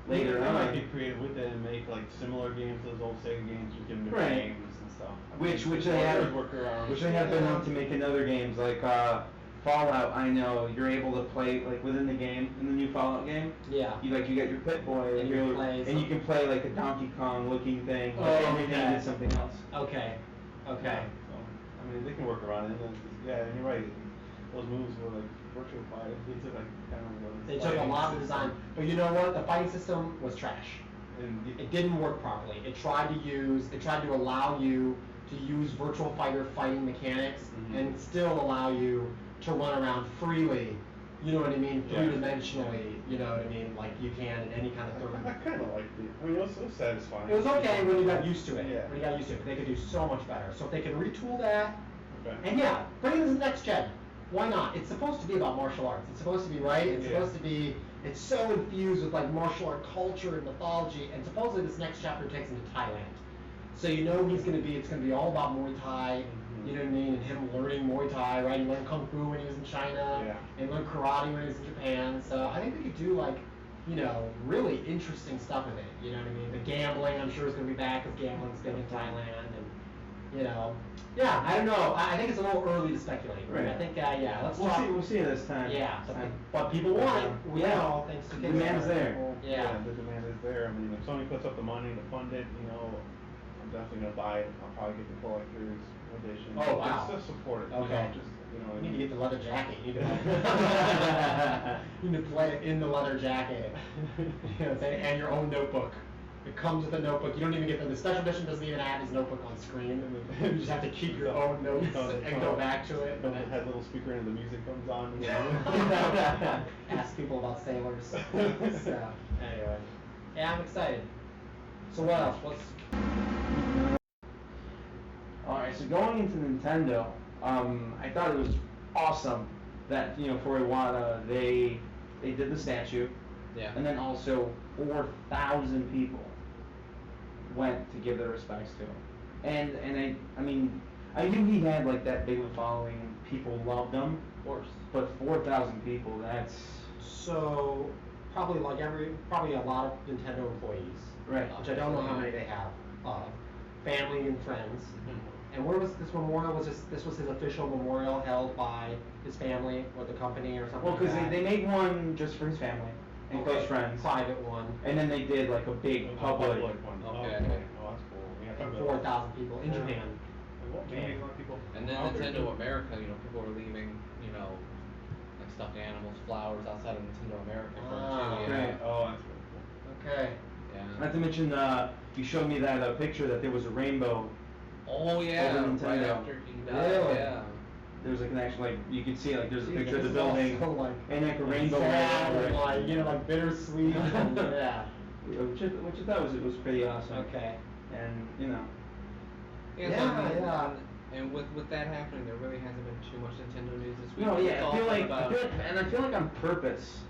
later They on. might get creative with it and make like similar games to those old Sega games with different Right. names and stuff. Which they Or have, work around. which they have been known to make in other games like Fallout. I know you're able to play like within the game in the new Fallout game. Yeah. You get your Pit Boy And you play and you can play like a Donkey Kong looking thing. Oh, But every okay. game is something else. Okay. So, I mean, they can work around it. Yeah, and you're right. Those moves were like Virtual Fighter. They took like kind of. They took a lot of design, but you know what? The fighting system was trash. And It didn't work properly. It tried to allow you to use Virtual Fighter fighting mechanics Mhm. and still allow you to run around freely. You know what I mean? Yeah. 3-dimensionally. You know what I mean? Like you can in any kind of I third. kind of liked it. I mean, it was satisfying. It was okay when you got used to it. Yeah. When you got used to it, but they could do so much better. So if they can retool that, Okay. and yeah, bring it to the next gen. Why not? It's supposed to be about martial arts. It's supposed to be, right? It's Yeah. supposed to be, it's so infused with like martial art culture and mythology, and supposedly this next chapter takes him to Thailand. So you know it's gonna be all about Muay Thai, Mhm. you know what I mean, and him learning Muay Thai, right? He learned Kung Fu when he was in China, Yeah. and learned karate when he was in Japan, so I think they could do like, really interesting stuff with it, you know what I mean? The gambling, I'm sure is gonna be back, because gambling's big in Thailand, and, yeah, I don't know, I think it's a little early to speculate. Right. I think, let's We'll talk. see. We'll see this time. Yeah, This time. but people want it, we Yeah. know, thanks to Demand's Kickstarter. there. Yeah. The demand is there. I mean, if Sony puts up the money to fund it, I'm definitely gonna buy it. I'll probably get the collector's edition. Oh, wow. Just to support it. Okay. Just You need to get the leather jacket. You need to play it in the leather jacket. You know what I'm saying? And your own notebook. It comes with a notebook. You don't even get the special edition doesn't even have his notebook on screen. You just have to keep your own notes and go back to it. It has a little speaker and the music comes on. Ask people about sailors. So anyway, yeah, I'm excited. So what else? Alright, so going into Nintendo, I thought it was awesome that, for Iwata, they they did the statue, Yeah. and then also 4,000 people went to give their respects to him. And I mean, I knew he had like that big of a following and people loved him, Of course. but 4,000 people, that's So, probably like probably a lot of Nintendo employees. right. Which I don't know how many they have, family and friends. Mhm. And where was this memorial, this was his official memorial held by his family or the company or something Well, like because that? they made one just for his family and Okay, close friends, Private one, and then they did like a big public. one. Okay. Oh, that's cool. Yeah, and 4,000 people in Japan. Maybe a lot of people. And then out there, Nintendo too. America, people were leaving, like stuffed animals, flowers outside of Nintendo America for him Ah, too. right. Oh, that's really cool. Okay. Yeah. Not to mention, you showed me that picture that there was a rainbow. Oh yeah. Over Right Nintendo. after he died. Really? Yeah. There was like an actual, like, you could see like there's a Jeez, picture of the this is building also, like, and like a rainbow. sad over it. and like bittersweet. Yeah. Which I thought was pretty awesome. Okay. And Yeah. Yeah, so I mean, yeah. And with that happening, there really hasn't been too much Nintendo news this week. no, It's yeah, all I feel been like, about- and I feel like on purpose,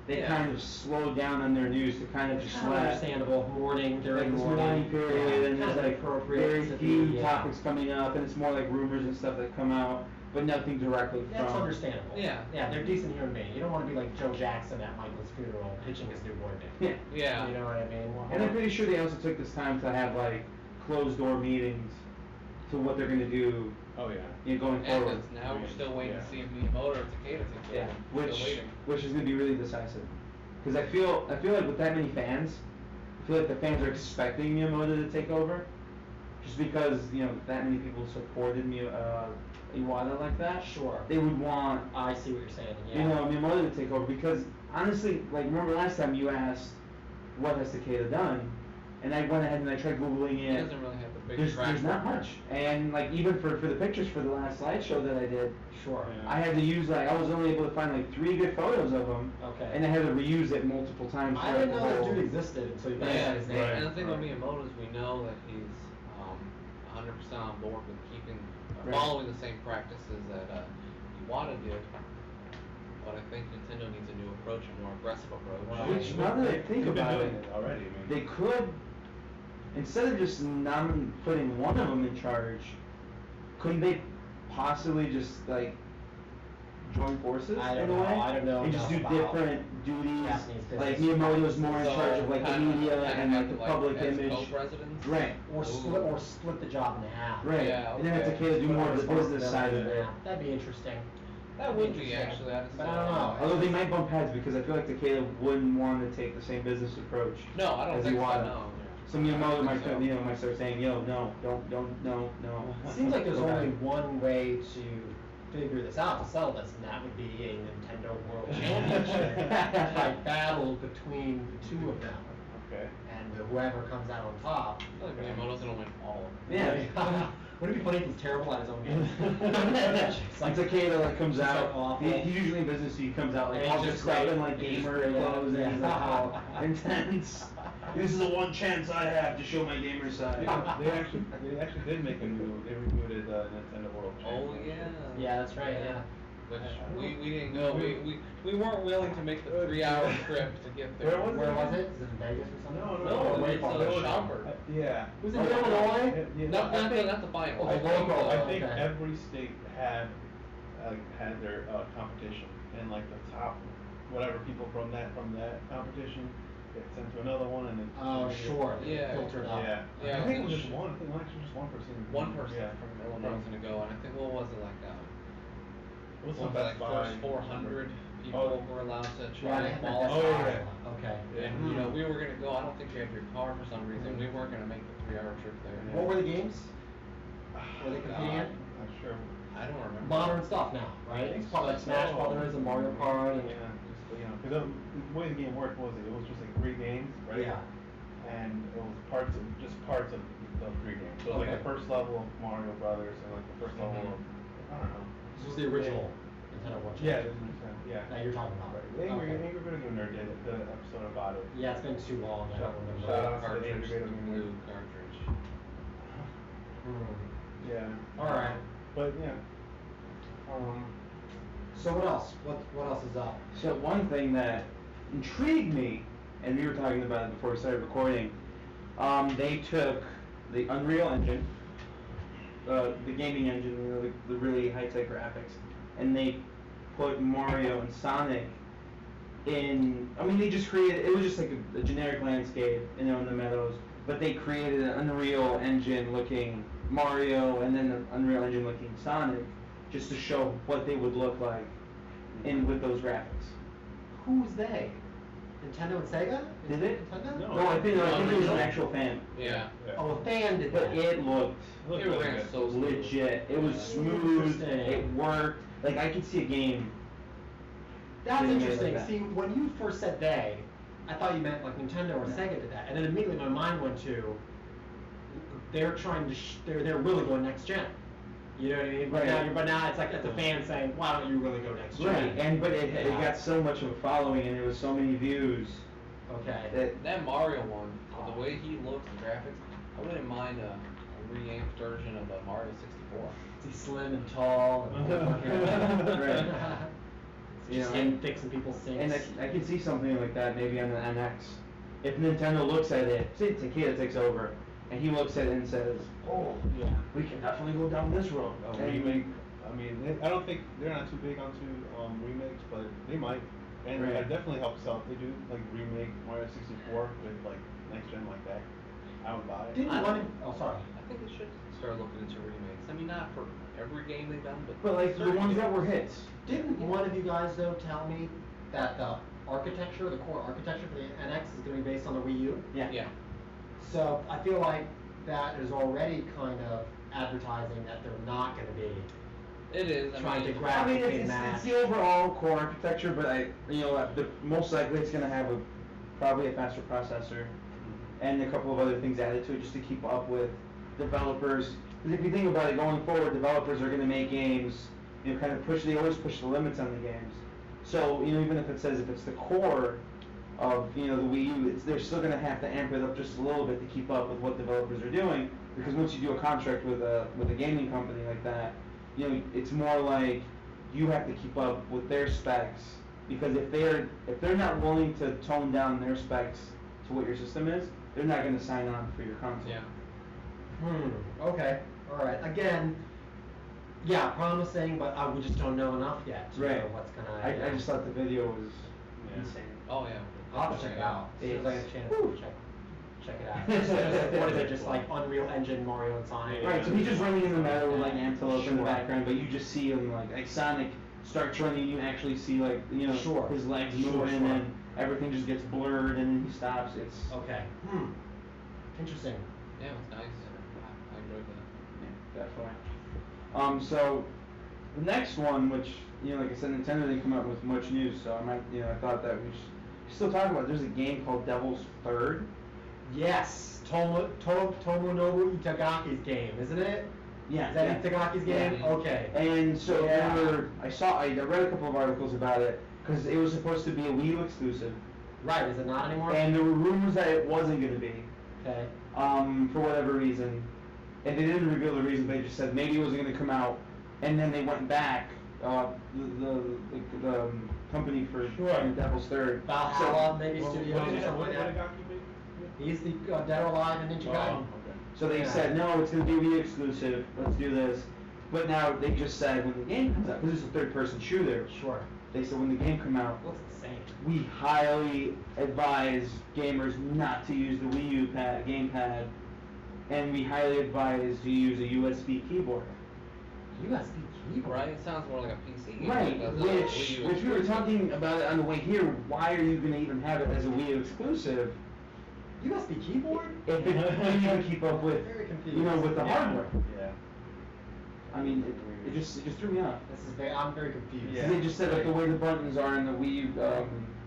they Yeah. kind of slowed down on their news to kind of just Kind of let understandable, mourning like during this mourning. mourning period, and kind there's of like appropriate very to few be, topics coming up, and it's more like rumors and stuff that come out, but nothing directly That's from. understandable. Yeah. Yeah, they're decent human beings. You don't want to be like Joe Jackson at Michael's funeral pitching his new board game. Yeah. Yeah. You know what I mean? And I'm pretty sure they also took this time to have like closed door meetings to what they're gonna do, Oh, yeah. going And forward. it's now we're still waiting Yeah. to see if Miyamoto or Takeda takes over. Yeah, We're which still waiting. which is gonna be really decisive, because I feel like with that many fans, I feel like the fans are expecting Miyamoto to take over, just because that many people supported Iwata like that. Sure. They would want I see what you're saying. Yeah. Miyamoto to take over, because honestly, like, remember last time you asked what has Takeda done, and I went ahead and I tried googling He it. doesn't really have the big There's track not record. much, and like even for the pictures for the last slideshow that I did, Sure. Yeah. I had to use I was only able to find like 3 good photos of him. Okay. And I had to reuse it multiple times. I didn't know this dude existed until you guys Yeah, said his name. Right. and the thing right. with Miyamoto is we know that he's 100% on board with keeping, Right. following the same practices that Iwata did. But I think Nintendo needs a new approach, a more aggressive approach. Well, Which, now that I think They've been about doing it, already. I mean, they could, instead of just not putting one of them in charge, couldn't they possibly just like join forces I don't in a know. way? I don't know And just do enough about different duties. Japanese Like business. Miyamoto's more in So, charge of like the kinda- media kinda and like have the public as image. co-presidents? Right. Or split the job in half. Right. Yeah, And then have okay. Takeda do Split more of the business side of responsibility in it. half. That'd be interesting. That would be actually. But I don't know. Although they might bump heads, because I feel like Takeda wouldn't want to take the same business approach. No, I don't as think so. Iwata. No. So I Miyamoto don't might, think so. might start saying, no, no. It seems like there's Okay. only one way to figure this out, to settle this, and that would be a Nintendo World Championship type battle between the two of them. Okay. And whoever comes out on top. I feel like Miyamoto's gonna win all of them. Yeah. Wouldn't it be funny if he's terrible at his own game? It's like Takeda like comes It's, like, out. awful. He's usually in business, so he comes out like And all he's just just stuff great. in like He's just gamer great, clothes, yeah. and he's like all intense. This is the one chance I have to show my gamer side. They actually did make they rebooted Nintendo World Oh Championship. yeah. Yeah, that's right, yeah. Which we didn't go. We weren't willing to make the 3-hour trip to get there. Where was it? Is it in Vegas or something? No, Way it's far. Schaumburg. Yeah. Was it in Illinois? Not the final. Oh, local. I think Okay. every state had their competition, and like the top, whatever people from that competition get sent to another one, and then. Oh, sure. Yeah. Filtered out. Yeah. Yeah, I think it I was think just one. I think actually just one person. One person Yeah. from Illinois was gonna go, and I think what was it like? It was What some was it, Best like Buy. first 400 people Oh. were allowed to Yeah, try they and had ball. that Oh, best yeah. style. Okay. Yeah. And we were gonna go. I don't think you had your car for some reason. We weren't gonna make the 3-hour trip there. Yeah. What were the games? Were they competing in? I'm not sure. I don't remember. Modern stuff now, right? It's probably like Smash Brothers and Mario Kart and. Yeah, just, because the way the game worked was it was just like 3 games, right? Yeah. And it was parts of the 3 games. So it was like Okay. the first level of Mario Brothers and like the first level of I don't know. This was the original Nintendo World Yeah, Championship yeah. that you're talking about. Right. Angry Okay. Video Game Nerd did the episode about it. Yeah, it's been too long. I don't remember. Shout out to the Cartridge, integrated the memory. blue cartridge. Hmm. Yeah. All right. But yeah. So what else? What else is up? So one thing that intrigued me, and we were talking about it before we started recording, they took the Unreal Engine, the gaming engine, you know, the really high-tech graphics, and they put Mario and Sonic in. I mean, they just created. It was just like a generic landscape, you know, in the meadows. But they created an Unreal Engine looking Mario and then an Unreal Engine looking Sonic, just to show what they would look like in with those graphics. Who's they? Nintendo and Sega? Did it? Nintendo? No. I think it was an actual fan. Yeah. Oh, a fan did But that. it looked Look It really ran good. so smooth. legit. It was smooth. Interesting. It worked. Like I could see a game. That's Didn't make interesting. like that. See, when you first said they, I thought you meant like Nintendo or Sega did that, and then immediately my mind went to they're trying to they're really going next gen. You know what I mean? Right. But now it's like it's a fan saying, why don't you really go next gen? Right. And but it Yeah. got so much of a following and it was so many views Okay. that That Mario one, with the way he looks, the graphics, I wouldn't mind a reamped version of a Mario 64. He's slim and tall. And Right. You Just know, getting and- fixing people's sinks. And I could see something like that maybe on the NX. If Nintendo looks at it, say Takeda takes over, and he looks at it and says, "Oh, Yeah. we can definitely go down this road." A And remake. I mean, I don't think they're not too big onto remakes, but they might. And Right. it definitely helps out. They do like remake Mario 64 with like next gen like that. I would buy it. Didn't I one? don't- Oh, sorry. I think they should start looking into remakes. I mean, not for every game they've done, But like the certain ones games. that were hits. Didn't one of you guys though tell me that the architecture, the core architecture for the NX is going to be based on the Wii U? Yeah. Yeah. So I feel like that is already kind of advertising that they're not going to be. It is. Trying to mean, grab- I mean, Graphically it's matched. the overall core architecture, but most likely it's gonna have probably a faster processor and a couple of other things added to it just to keep up with developers. Because if you think about it, going forward, developers are gonna make games, you know, kind of they always push the limits on the games. So, you know, even if it says if it's the core of, you know, the Wii U, they're still gonna have to amp it up just a little bit to keep up with what developers are doing. Because once you do a contract with a gaming company like that, you know, it's more like you have to keep up with their specs, because if they're not willing to tone down their specs to what your system is, they're not going to sign on for your console. Yeah. Okay. All right. Again, yeah, promising, but we just don't know enough yet to know Right. what's gonna. I just thought the video was Yeah. insane. Oh yeah. I'll have to check it out. As soon as I get a chance Whew. to check it out. What is it? Just like Unreal Engine, Mario and Sonic. Right, so he's just running in the meadow with like antelope in the Sure. background, but you just see him like Sonic starts running, you actually see like, you know, Sure. his legs Sure, moving sure. and everything just gets blurred and then he stops. It's Okay. Interesting. Yeah, it was nice. I enjoyed that. Yeah, definitely. So the next one, which, you know, like I said, Nintendo didn't come up with much news, so I thought that we should still talk about it. There's a game called Devil's Third. Yes, Tomonobu Itagaki's game, isn't it? Yeah. Is that Itagaki's game? Yeah. Okay. And so Yeah. I read a couple of articles about it because it was supposed to be a Wii U exclusive, Right, is it not anymore? and there were rumors that it wasn't going to be, Okay. for whatever reason, and they didn't reveal the reason. They just said maybe it wasn't going to come out, and then they went back. The company for Devil's Third. Valhalla, maybe What Studios or did it- something what like did it that. got to be? He's the Dead or Alive and Ninja Oh, Gaiden. okay. So they Yeah. said, no, it's going to be Wii exclusive, let's do this. But now they just said when the game comes out, because it's a third-person shooter, Sure. they said when the game comes out, Looks insane. we highly advise gamers not to use the Wii U gamepad, and we highly advise to use a USB keyboard. USB keyboard. Right? It sounds more like a PC game. Right, like a which Wii U we were exclusive. talking about it on the way here, why are you going to even have it as a Wii U exclusive USB keyboard? if it can't even keep up with, Very confused. you know, with the Yeah. hardware? Yeah. I mean, it just threw me off. I'm very confused. Yeah. They just said like the way the buttons are in the Wii U,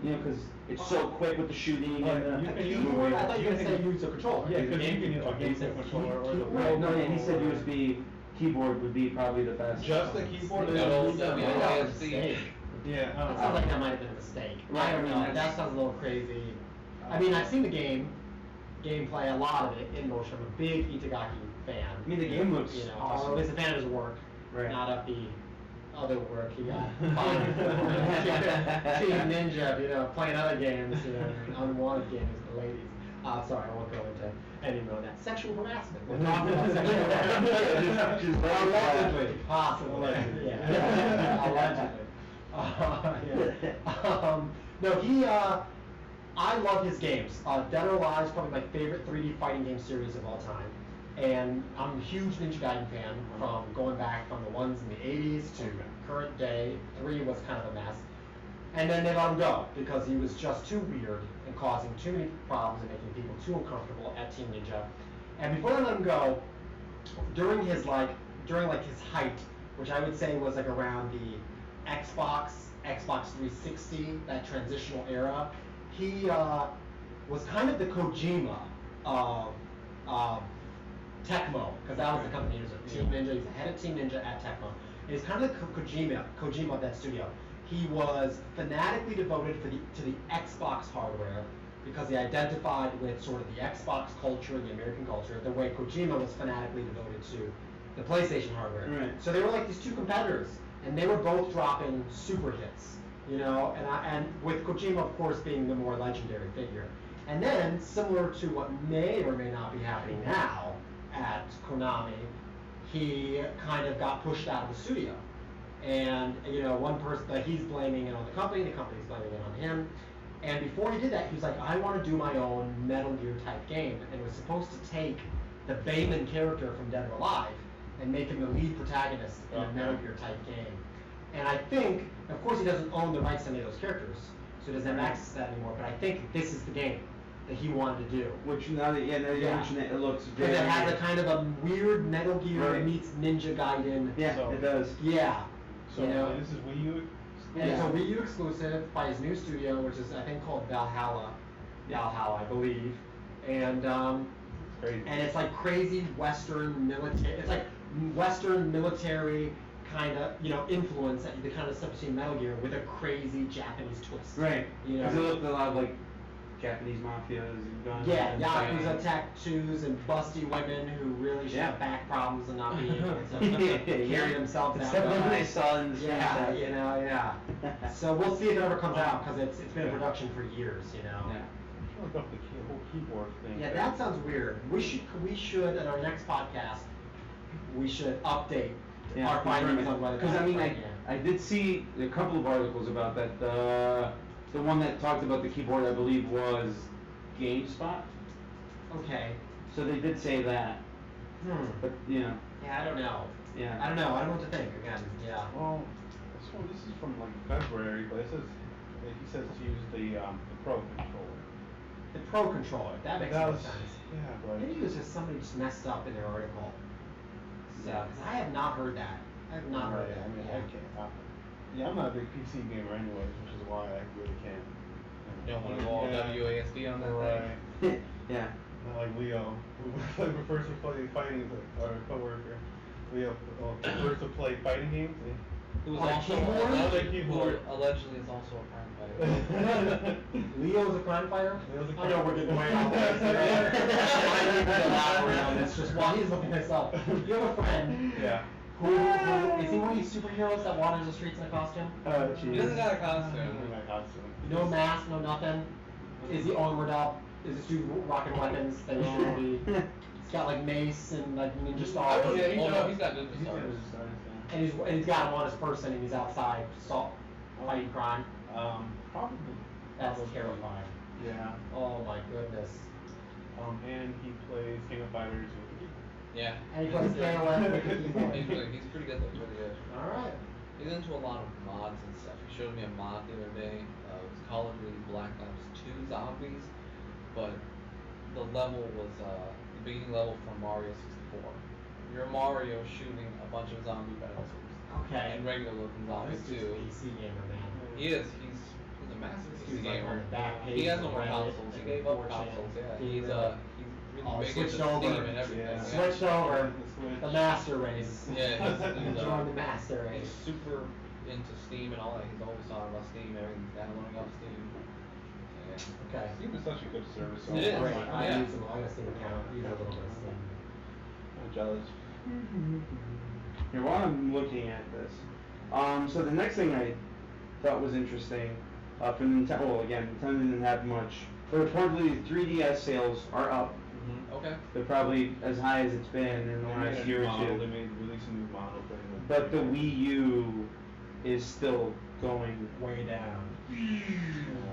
you know, because it's so quick with the shooting Well, and you A can use keyboard? I the- thought you were you going to can- say use a controller. Yeah, because you can use a Okay, GameCube so controller or the. Right, no, and he said USB keyboard would be probably the best. Just the keyboard. That old That WASD. was a mistake. Yeah, I That don't sounds know. like that might have been a mistake. Right, I don't I mean, know. that's- That sounds a little crazy. I mean, I've seen the gameplay, a lot of it in motion. I'm a big Itagaki fan. I mean, the game looks or at awesome. least a fan of his work, Right. not of the other work. He got fined for Team Ninja, playing other games, unwanted games with the ladies. Sorry, I won't go into any more of that. Sexual harassment. We're talking about sexual harassment. Just Allegedly, possibly. Allegedly. Yeah. Allegedly. No, I love his games. Dead or Alive is probably my favorite 3D fighting game series of all time. And I'm a huge Ninja Gaiden fan from going back from the ones in the 80s to current day. 3 was kind of a mess. And then they let him go because he was just too weird and causing too many problems and making people too uncomfortable at Team Ninja. And before they let him go, during his height, which I would say was like around the Xbox 360, that transitional era, he was kind of the Kojima of Tecmo, because that was the company he was at. Team Ninja, he's the head of Team Ninja at Tecmo. And he's kind of the Kojima of that studio. He was fanatically devoted to the Xbox hardware because he identified with sort of the Xbox culture, the American culture, the way Kojima was fanatically devoted to the PlayStation hardware. Right. So they were like these two competitors, and they were both dropping super hits, and with Kojima, of course, being the more legendary figure. And then, similar to what may or may not be happening now at Konami, he kind of got pushed out of the studio. And, one person, he's blaming it on the company's blaming it on him. And before he did that, he was like, I want to do my own Metal Gear type game. And it was supposed to take the Bayman character from Dead or Alive and make him the lead protagonist in a Metal Gear type game. And I think, of course, he doesn't own the rights to any of those characters, so he doesn't have access to that anymore. But I think this is the game that he wanted to do. Which now that you mention it, it looks very. Because it has a kind of a weird Metal Gear Right. meets Ninja Gaiden. Yeah, So- it does. Yeah. So this is Wii U. And it's a Wii U exclusive by his new studio, which is I think called Valhalla, I believe. And It's crazy. and it's like crazy Western military. It's like Western military kind of influence, the kind of stuff you see in Metal Gear with a crazy Japanese twist. Right. You Because know? it looked a lot like Japanese mafias and guns. Yeah, and Yakuza tattoos and busty women who really should have back problems and not be able to carry themselves out. Except when I saw in the street. Yeah, yeah. So we'll see if it ever comes out because it's been in production for years, Yeah. I'm trying to look up the whole keyboard thing. Yeah, that sounds weird. We should at our next podcast, we should update our findings on whether. Because I did see a couple of articles about that. The one that talked about the keyboard, I believe, was GameSpot. Okay. So they did say that, but Yeah, I don't know. yeah. I don't know. I don't know what to think. Again, yeah. Well, this is from like February, but he says to use the Pro controller. The Pro controller. That makes more sense. Yeah, but Maybe it was just somebody just messed up in their article. So, because I have not heard that. I have not heard that. I mean, I can't. I'm not a big PC gamer anyways, which is why I really can't. You don't want to go all WASD on that Right. thing. Yeah. Not like Leo, who prefers to play fighting, or a coworker. Leo prefers to play fighting games. Who was On a also keyboard? allegedly, Keyboard. who allegedly is also a crime fighter. Leo's a crime fighter? Leo's a I know crime we're getting way fighter. off base here. I need to elaborate on this just while he's looking this up. You have a friend Yeah. who is he one of these superheroes that wanders the streets in a costume? Oh, He jeez. doesn't got a costume. No mask, no nothing? Is he armored up? Is this dude rocking weapons that he should be? He's got like mace and like ninja stars. Oh, no, he's got ninja He's stars. got And he's got him on his person and he's outside fighting crime. Probably. That's terrifying. Yeah. Oh my goodness. And he plays King of Fighters with the keyboard. Yeah. And he plays KOF with the keyboard. He's pretty good though, pretty good. Alright. He's into a lot of mods and stuff. He showed me a mod the other day. It was Call of Duty Black Ops 2 Zombies, but the level was the beginning level from Mario 64. You're Mario shooting a bunch of zombie dinosaurs. Okay. And regular looking zombies This dude's a too. PC gamer, man. He is. He's a massive This PC dude's like on gamer. the back page He has of no more Reddit consoles. He and gave up 4chan. consoles. Yeah. He He's really- really Oh, big switched into over. Steam and everything. Yeah. Switched over. Switch. The master race. Yeah, he's Joined the master He's race. super into Steam and all that. He's always talking about Steam. Everything's downloading off Steam. Yeah. Okay. Steam is such a good service. It is, Great. I yeah. use them. I got Steam account. Use a little bit of Steam. I'm jealous. Here, while I'm looking at this, So the next thing I thought was interesting, for Nintendo, well again, Nintendo didn't have much, but reportedly 3DS sales are up. Okay. They're probably as high as it's been in the They made last a year new or model, two. They made release a new model thing. But the Wii U is still going. Way down.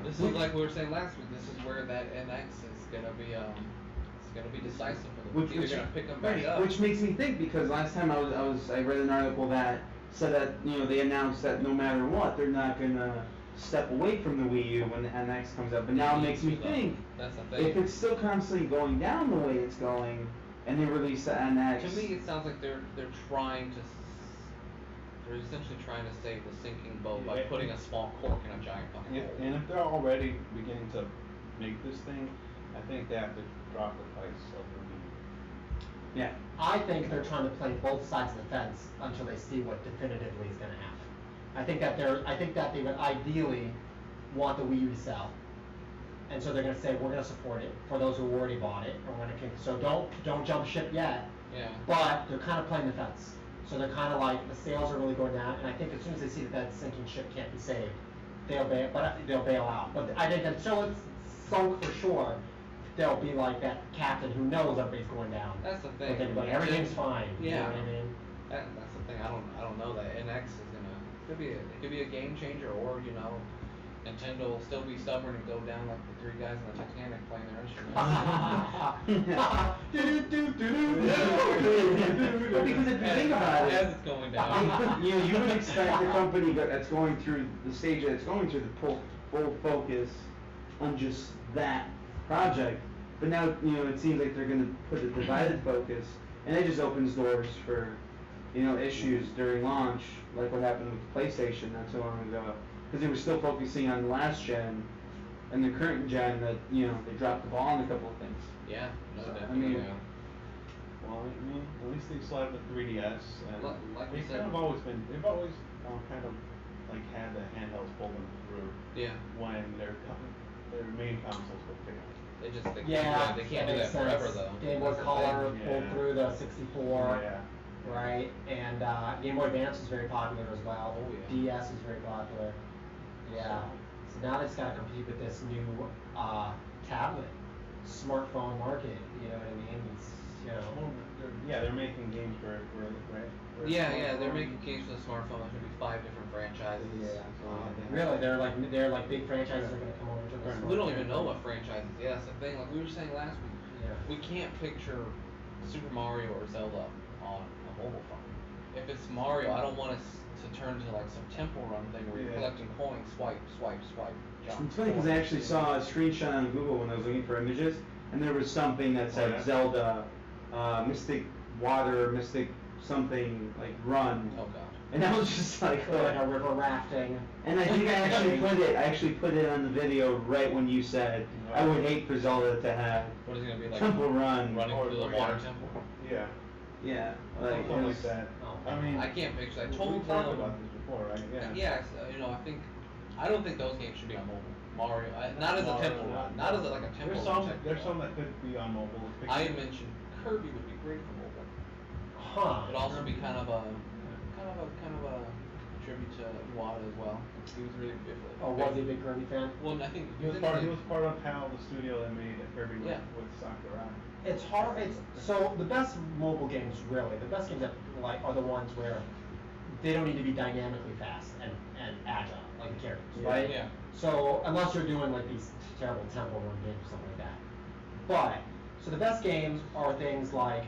This is like we were saying last week. This is where that NX is gonna be it's gonna be decisive for them. They're gonna pick them back right, up. which makes me think, because last time I read an article that said that, you know, they announced that no matter what, they're not gonna step away from the Wii U when the NX comes up. But now it makes me think, That's the thing. if it's still constantly going down the way it's going, and they release the NX. To me, it sounds like they're trying to. They're essentially trying to save the sinking boat by Yeah. putting a small cork in a giant fucking hole. And if they're already beginning to make this thing, I think they have to drop the price of the Wii. Yeah. I think they're trying to play both sides of the fence until they see what definitively is gonna happen. I think that they would ideally want the Wii U to sell. And so they're gonna say, we're gonna support it for those who already bought it, and we're gonna so don't jump ship yet. Yeah. But they're kind of playing the fence. So they're kind of like, the sales are really going down, and I think as soon as they see that that sinking ship can't be saved, they'll bail out. But I think until it's sunk for sure, they'll be like that captain who knows everybody's going down. That's the thing. But they'll be like, everything's fine. You know Yeah. what I mean? That's the thing. I don't know that NX is gonna. It could be a game changer, or Nintendo will still be stubborn and go down like the three guys in the Titanic playing their instruments. Because if you think about it, as it's going down. you would expect a company that's going through the stage that it's going through to pull full focus on just that project. But now, it seems like they're going to put a divided focus, and it just opens doors for, issues during launch, like what happened with the PlayStation not too long ago. Because they were still focusing on the last gen, and the current gen that, they dropped the ball on a couple of things. Yeah, no, So, I definitely. mean, Well, at least they still have the 3DS, and Like we they've said- kind of always kind of like had the handhelds pull them through Yeah. when their main consoles would fail. They Yeah, can't do that makes forever sense. though. Game Boy That's the Color thing. pulled Yeah. through the 64, Yeah. right? And Game Boy Advance is very popular as well. Oh, yeah. DS is very popular. Yeah. So now they just gotta compete with this new tablet, smartphone market. You know what I mean? It's Well, they're making games for right? For Yeah, smartphone. they're making games for the smartphone. There's gonna be 5 different franchises. Yeah. So really, they're like big franchises are gonna come over to this. We don't even know what franchises. Yeah, that's the thing. Like we were saying last week, Yeah. we can't picture Super Mario or Zelda on a mobile phone. If it's Mario, I don't want us to turn to like some temple run thing where you're Yeah. collecting coins, swipe, swipe, swipe, jump. It's funny because I actually saw a screenshot on Google when I was looking for images, and there was something that said Oh, yeah? Zelda, Mystic Water, Mystic something, like run. Oh god. And I was just like, Like a river rafting. and I think I actually put it on the video right when you said, I would hate for Zelda to have What is it gonna be like? Temple Run. Running Or- through the or, water yeah. temple. Yeah. Yeah, Something like that. Oh. I mean, I can't picture. I we told talked them. about this before, right? Yeah. Yes, I don't think those games should be on mobile. Mario, not as a temple run, not as like a temple run. type There's some run. that could be on mobile. I had mentioned Kirby would be great for mobile. Huh. It'd also be kind of a tribute to Iwata as well. He was really big. Oh, was he a big Kirby fan? Well, I think He was part of HAL, the studio that made Kirby Yeah. with Sakurai. It's hard. So the best mobile games, really, the best games that like are the ones where they don't need to be dynamically fast and agile like the characters, Yeah. right? Yeah. So unless you're doing like these terrible temple run games or something like that. But so the best games are things like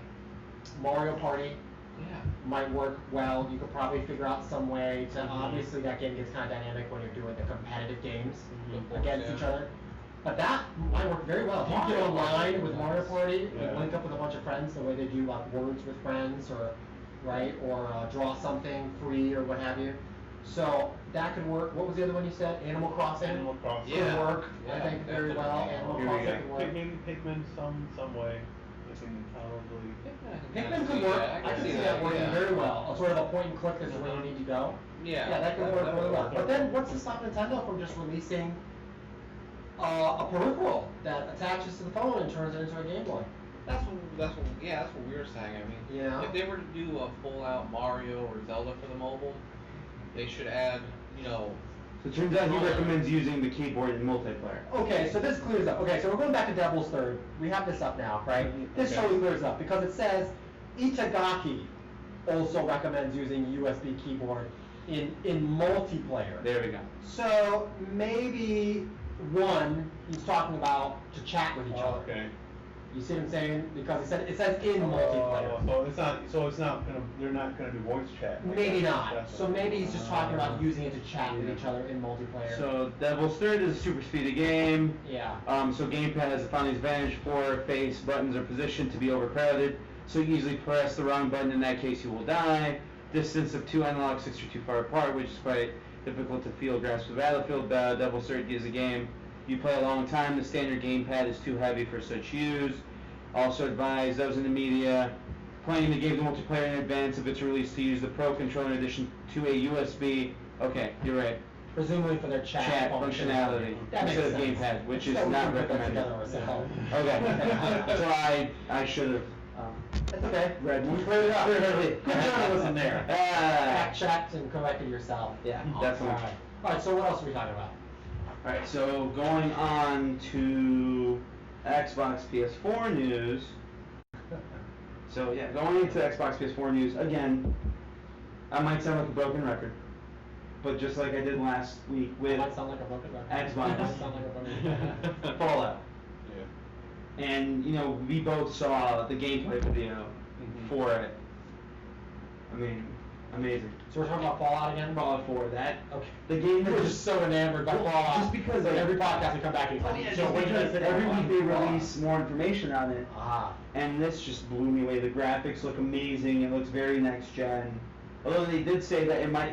Mario Party. Yeah. Might work well. You could probably figure out some way to. Obviously, that game gets kind of dynamic when you're doing the competitive games Mhm. against Yeah. each other. But that might work very well. If you get online with Mario Party, Yeah. you link up with a bunch of friends the way they do like words with friends, or draw something free or what have you. So that could work. What was the other one you said? Animal Crossing. Animal Crossing. Could Yeah. work. I Yeah, think very well. definitely. Animal Here we Crossing go. could work. Pikmin, some way. They can probably. Pikmin could work. I can see that working very well. A sort of a point and click is the way you need to go. Yeah. Yeah, that could work really well. But then what's to stop Nintendo from just releasing a peripheral that attaches to the phone and turns it into a Game Boy? That's what we were saying. I mean, Yeah. if they were to do a full out Mario or Zelda for the mobile, they should add, you know. So it turns out he recommends using the keyboard in multiplayer. Okay, so this clears up. Okay, so we're going back to Devil's Third. We have this up now, right? This Okay. totally clears up because it says Itagaki also recommends using USB keyboard in multiplayer. There we go. So maybe one he's talking about to chat with each Oh, other. okay. You see what I'm saying? Because it says in multiplayer. So it's not gonna, they're not gonna do voice chat. like Maybe that. not. That's So what- maybe he's just talking about using it to chat with Yeah. each other in multiplayer. So Devil's Third is a super speedy game. Yeah. So gamepad has a finding advantage. Face buttons are positioned to be overcrowded, so you easily press the wrong button. In that case, you will die. Distance of 2 analog sticks are too far apart, which is quite difficult to feel grasp of the battlefield. Devil's Third is a game you play a long time. The standard gamepad is too heavy for such use. Also advise those in the media playing the game multiplayer in advance of its release to use the Pro Controller in addition to a USB. Okay, you're right. Presumably for their chat functionality That makes instead of sense. gamepad, which is So we not can put that recommended. together ourselves. Okay. So I should have That's okay. read. We cleared it up. Cleared Good journalism there. Ah. Fact checked and corrected yourself. Yeah, All definitely. right. All right, so what else are we talking about? Alright, so going on to Xbox PS4 news. So yeah, going into Xbox PS4 news, again, I might sound like a broken record, but just like I did last week with That might sound like a broken record. Xbox. Might sound like a broken record. Fallout. Yeah. And, you know, we both saw the gameplay video for it. I mean, amazing. So we're talking about Fallout again? Fallout 4, that, Okay. the game We're that just so enamored by Well, Fallout. just because like they- every podcast we come back and Well, go, yeah, "So just what do you because think every about week they Fallout?" release more information on it, Ah. and this just blew me away. The graphics look amazing. It looks very next gen. Although they did say that it might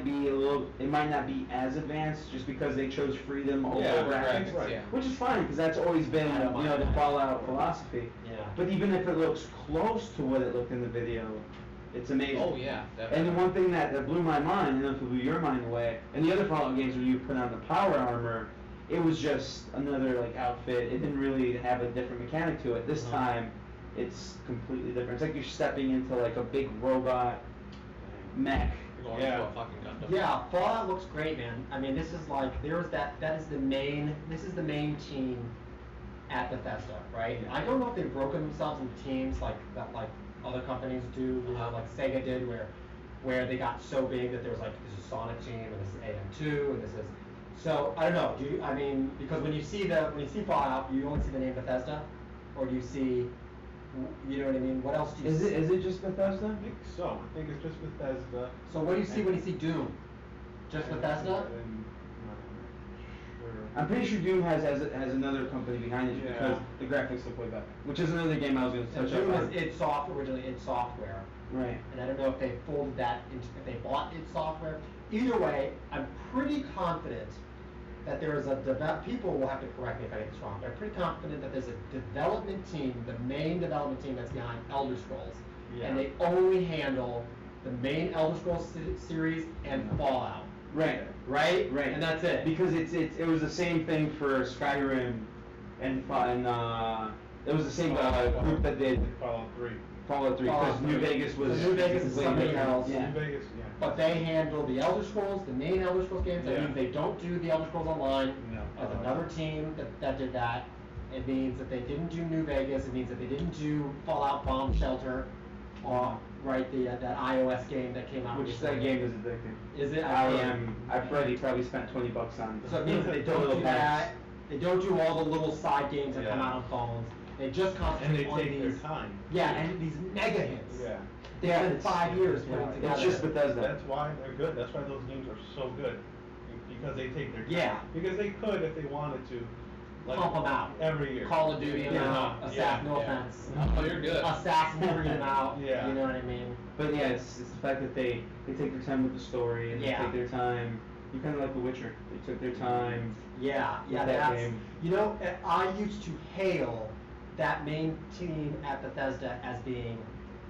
not be as advanced, just because they chose freedom over Yeah, graphics, right. Yeah. which is fine because that's always been I don't mind the that. Fallout philosophy. Yeah. But even if it looks close to what it looked in the video, it's amazing. Oh yeah, And definitely. the one thing that blew my mind, and if it blew your mind away, and the other Fallout games where you put on the power armor, it was just another like outfit. It didn't really have a different mechanic to it. This Uh-huh. time, it's completely different. It's like you're stepping into like a big robot mech. You're going Yeah. into a fucking Gundam. Yeah, Fallout looks great, man. I mean, this is like, that is the main team at Bethesda, right? Yeah. I don't know if they've broken themselves into teams like other companies do, you know, like Sega did, where they got so big that there was like, this is Sonic team, and this is AM2, and this is, so, I don't know, because when you see Fallout, you only see the name Bethesda, or do you see, you know what I mean, what else do you see? Is it just Bethesda? I think so. I think it's just Bethesda. So what do you see when you see Doom? Just Bethesda? And, sure. I'm pretty sure Doom has another company behind it Yeah. because the graphics look way better. Which is another game I was going to And touch Doom on. is originally id Software, Right. and I don't know if they folded that into, if they bought id Software. Either way, I'm pretty confident that there is people will have to correct me if I get this wrong, but I'm pretty confident that there's a development team, the main development team that's behind Elder Scrolls. Yeah. And they only handle the main Elder Scrolls series and Fallout, Right. right? Right. And that's it. Because it was the same thing for Skyrim and it was the same group that did Fallout 3. Fallout 3 because Fallout New 3. Vegas was So New Vegas is completely something different. else. Yeah. New Vegas, yeah. But they handle the Elder Scrolls, the main Elder Scrolls games. That Yeah. means they don't do the Elder Scrolls Online. No. There's another team that did that. It means that they didn't do New Vegas. It means that they didn't do Fallout Bomb Shelter, right? That iOS game that came out. Which recently. that game is addictive. Is it? I've already probably spent $20 on. So it means that they the don't little do packs. that. They don't do all the little side games that come Yeah. out on phones. They just And concentrate they on take their these. time. Yeah, and these mega hits. Yeah. They Yeah, spent it's- 5 years putting It's together. just Bethesda. That's why they're good. That's why those games are so good. Because they take their time. Yeah. Because they could if they wanted to. Pump 'em out. Every year. Call of Duty them Yeah. out. Assassin, no Yeah. offense. Oh, you're good. Assassin's Creed them out. Yeah. You know what I mean? But yeah, it's the fact that they take their time with the story and Yeah. they take their time. You kind of like The Witcher. They took their time. Yeah, yeah, That that's, game. you know, I used to hail that main team at Bethesda as being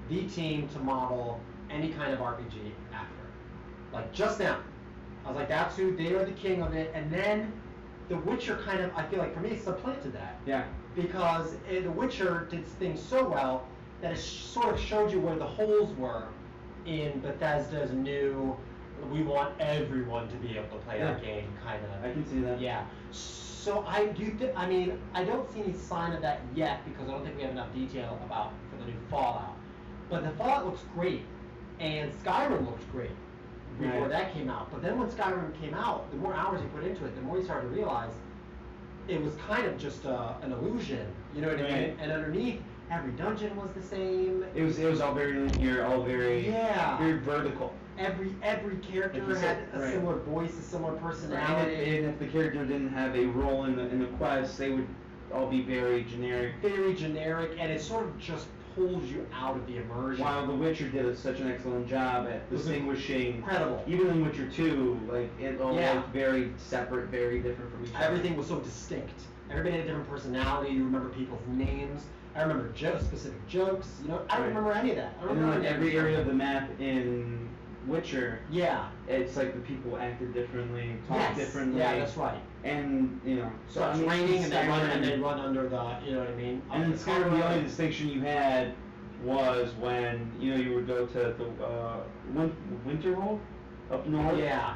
the team to model any kind of RPG after. Like, just now. I was like, that's who, they are the king of it, and then The Witcher kind of, I feel like for me, supplanted that. Yeah. Because The Witcher did things so well that it sort of showed you where the holes were in Bethesda's new we want everyone to be able to play our Yeah. game, kind of. I can see that. Yeah. So I mean, I don't see any sign of that yet because I don't think we have enough detail for the new Fallout. But the Fallout looks great, and Skyrim looks great before Right. that came out. But then when Skyrim came out, the more hours you put into it, the more you started to realize it was kind of just an illusion. You know what I mean? Right. And underneath, every dungeon was the same. It was all very linear, all very very vertical. Every character Like you had said, a right. similar voice, a similar And personality. if the character didn't have a role in the quest, they would all be very generic. Very generic, and it sort of just pulls you out of the immersion. While The Witcher did such an excellent job at was distinguishing, incredible. even in Witcher 2, like it all Yeah. looked very separate, very different from each other. Everything was so distinct. Everybody had a different personality. You remember people's names. I remember specific jokes. You know, I don't Right. remember any of that. I don't And then remember like every any of area that. of the map in Witcher, Yeah. it's like the people acted differently, talked Yes. differently. Yeah, that's right. And so So I it's mean, raining and Skyrim- they run under the, you know what I mean? And in Up the Skyrim, the road. only distinction you had was when you would go to the Winterhold up north. Yeah.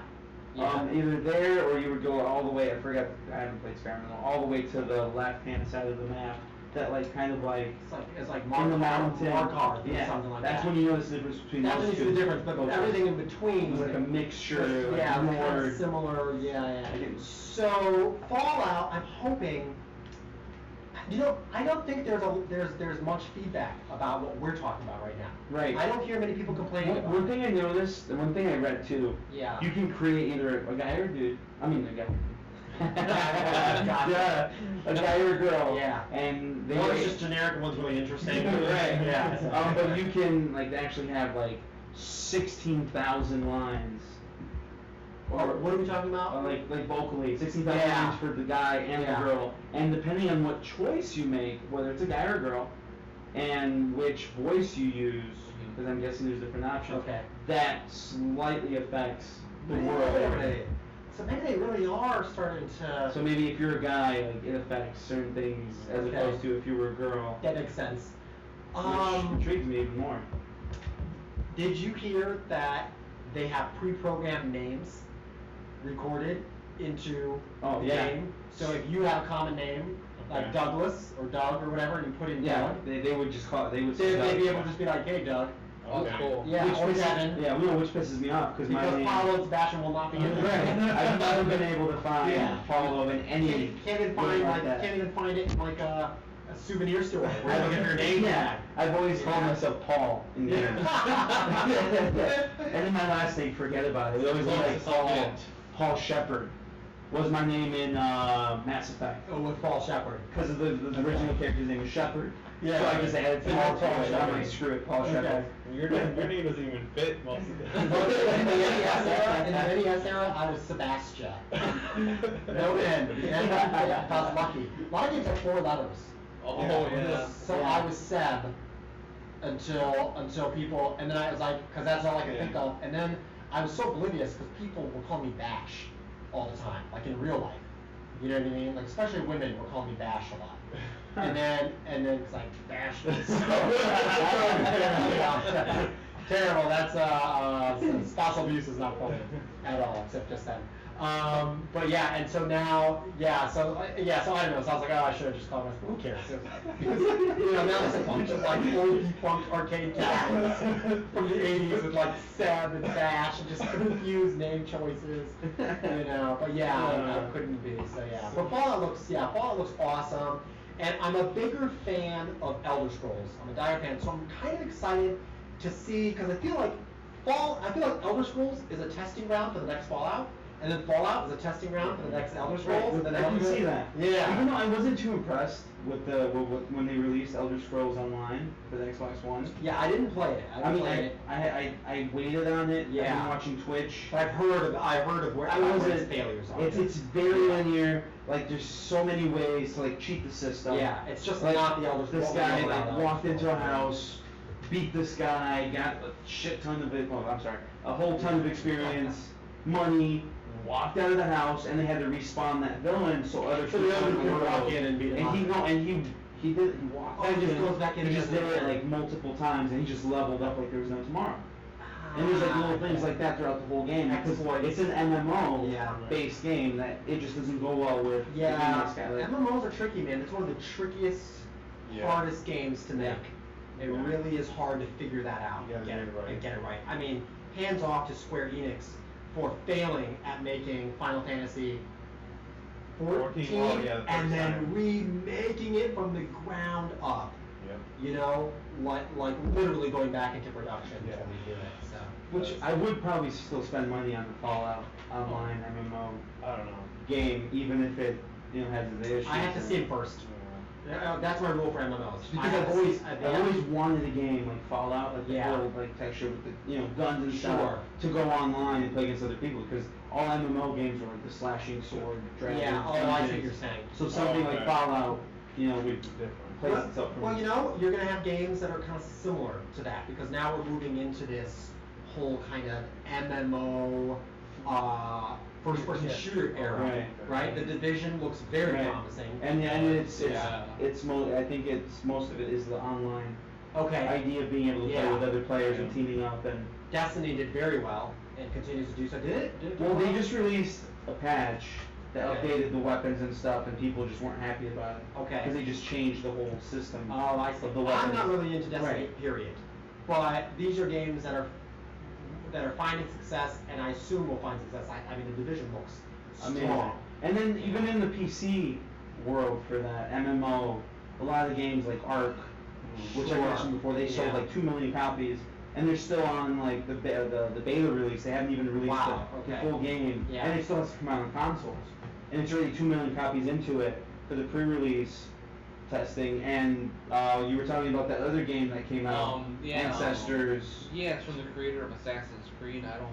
Yeah. Either there or you would go all the way. I haven't played Skyrim in a while, all the way to the left-hand side of the map. That kind of like It's like in the mountain. Markarth or Yeah, something like that's that. when you notice the difference between That's those when you two. see the difference, but cultures. everything in between It's like a mixture, like yeah, more. kind of similar. Yeah. I get- So Fallout, I'm hoping. I don't think there's much feedback about what we're talking about right now. Right. I don't hear many people complaining about One it. thing I noticed, and one thing I read too, Yeah. you can create either a guy or a dude. I mean a guy. Gotcha. Yeah, a guy or a girl. Yeah. And they One's just generic, and one's really interesting. right. Yeah. But you can actually have 16,000 lines. What are we talking about? Like vocally, 16,000 Yeah. lines for the guy and Yeah. the girl. And depending on what choice you make, whether it's a guy or a girl, and which voice you use, because I'm guessing there's different options. Okay. That slightly affects the world. Really? So maybe they really are starting to. So maybe if you're a guy, it affects certain things as Okay. opposed to if you were a girl. That makes sense. Which intrigues me even more. Did you hear that they have pre-programmed names recorded into Oh, the yeah. game? So if you have a common name, like Okay. Douglas or Doug or whatever, and you put in Yeah, Doug, they would just call it. They would they'd say be Doug. able to just be like, hey Doug. Oh, that's cool. Yeah, Which or pisses- Kevin. Yeah, which pisses me off because my Because name. Paulo and Sebastian will not be in Right. I've never been able to find Yeah. Paulo in any. Can't even way find that. can't even find it in like a souvenir store where you look at your name Yeah, tag. I've always called Yeah. myself Paul in the end. And then my last name, forget about it. It always Well, like it's all good. Paul Shepard was my name in Mass Effect. Oh, with Paul Shepard. Because of the original character's name is Shepard. Yeah. So I just added Paul Paul to it. I'm Shepard. like, screw it, Paul Okay. Shepard. Your name doesn't even fit most of In the NES era, I was Sebastian. No end. I was lucky. A lot of games have 4 letters. Oh, Yeah. yeah. So I was Seb until people, and then I was like, because that's all I could Yeah. think of. And then I was so oblivious because people would call me Bash all the time, like in real life. You know what I mean? Like especially women would call me Bash a lot. And then it's like Bash. Terrible. That's spousal abuse is not funny at all, except just then. But yeah, and so now, so I don't know. So I was like, oh, I should have just called myself. Who cares? Because, now there's a bunch of like old defunct arcade games from the '80s with like Seb and Bash and just confused name choices. But yeah, I couldn't be. So yeah, but Fallout looks awesome. And I'm a bigger fan of Elder Scrolls. I'm a dire fan, so I'm kind of excited to see because I feel like Elder Scrolls is a testing ground for the next Fallout, and then Fallout is a testing ground for the next Elder Scrolls. And then I can see that. Yeah. Even though I wasn't too impressed with when they released Elder Scrolls Online for the Xbox One. Yeah, I didn't play it. I waited on it. Yeah. I've been watching Twitch. But I've heard of where I wasn't. its failures are. It's very linear. Like there's so many ways to cheat the system. Yeah, it's just Like, not the Elder Scrolls. this guy what we know about walked Elder into a Scrolls. house, beat this guy, got a shit ton of it. Oh, I'm sorry, a whole ton of experience, money. Walked out of the house, and they had to respawn that villain so other So the people other in the could world- walk in and beat him And he up. no, and he did. He walked. Oh, he back just in, goes back in He and just does did it it again. multiple times, and he just leveled up like there was no tomorrow. And there's like little things like that throughout the whole game because Exploits. it's an MMO Yeah. based game that it just doesn't go well with the game Yeah, that's got, like, MMOs are tricky, man. It's one of the trickiest, Yeah. hardest games to make. It Yeah. really is hard to figure that out You gotta and get it right. and get it right. I mean, hands off to Square Enix for failing at making Final Fantasy 14 well, yeah, the and first then time. remaking it from the ground up. Yep. You know, like literally going back into production Yeah. to redo it. So. which I would probably still spend money on the Fallout Online MMO I don't know. game, even if it has the issues. I have to see it first. That's my rule for MMOs. Because I've always wanted a game like Fallout, like the Yeah. whole like texture with the guns and Sure. stuff, to go online and play against other people. Because all MMO games are like the slashing sword, dragons. Yeah, oh, I see dungeons. what you're saying. So something okay. like Fallout, would Different. place itself. from- Well, you're gonna have games that are kind of similar to that because now we're moving into this whole kind of MMO, first-person shooter era, Right. The Division looks very Right. promising. And it's Yeah. I think it's most of it is the online Okay. idea of being able to play Yeah. with other players and Yeah. teaming up and. Destiny did very well and continues to do so. Did it do Well, they well? just released a patch that Okay. updated the weapons and stuff, and people just weren't happy about it. Okay. Because they just changed the whole system. Oh, I see. Of the I'm weapons. not really into Destiny, Right. period. But these are games that are finding success, and I assume will find success. I mean, the Division looks Amazing. strong. And then even in the PC world for that MMO, a lot of the games like Ark, which I Sure. mentioned before, they sold Yeah. like 2 million copies, and they're still on like the beta release. They haven't even released Wow, the okay. full game, Yeah. and it still has to come out on consoles. And it's already 2 million copies into it for the pre-release testing. And you were talking about that other game that came out, Yeah. Ancestors. Yeah, it's from the creator of Assassin's Creed. I don't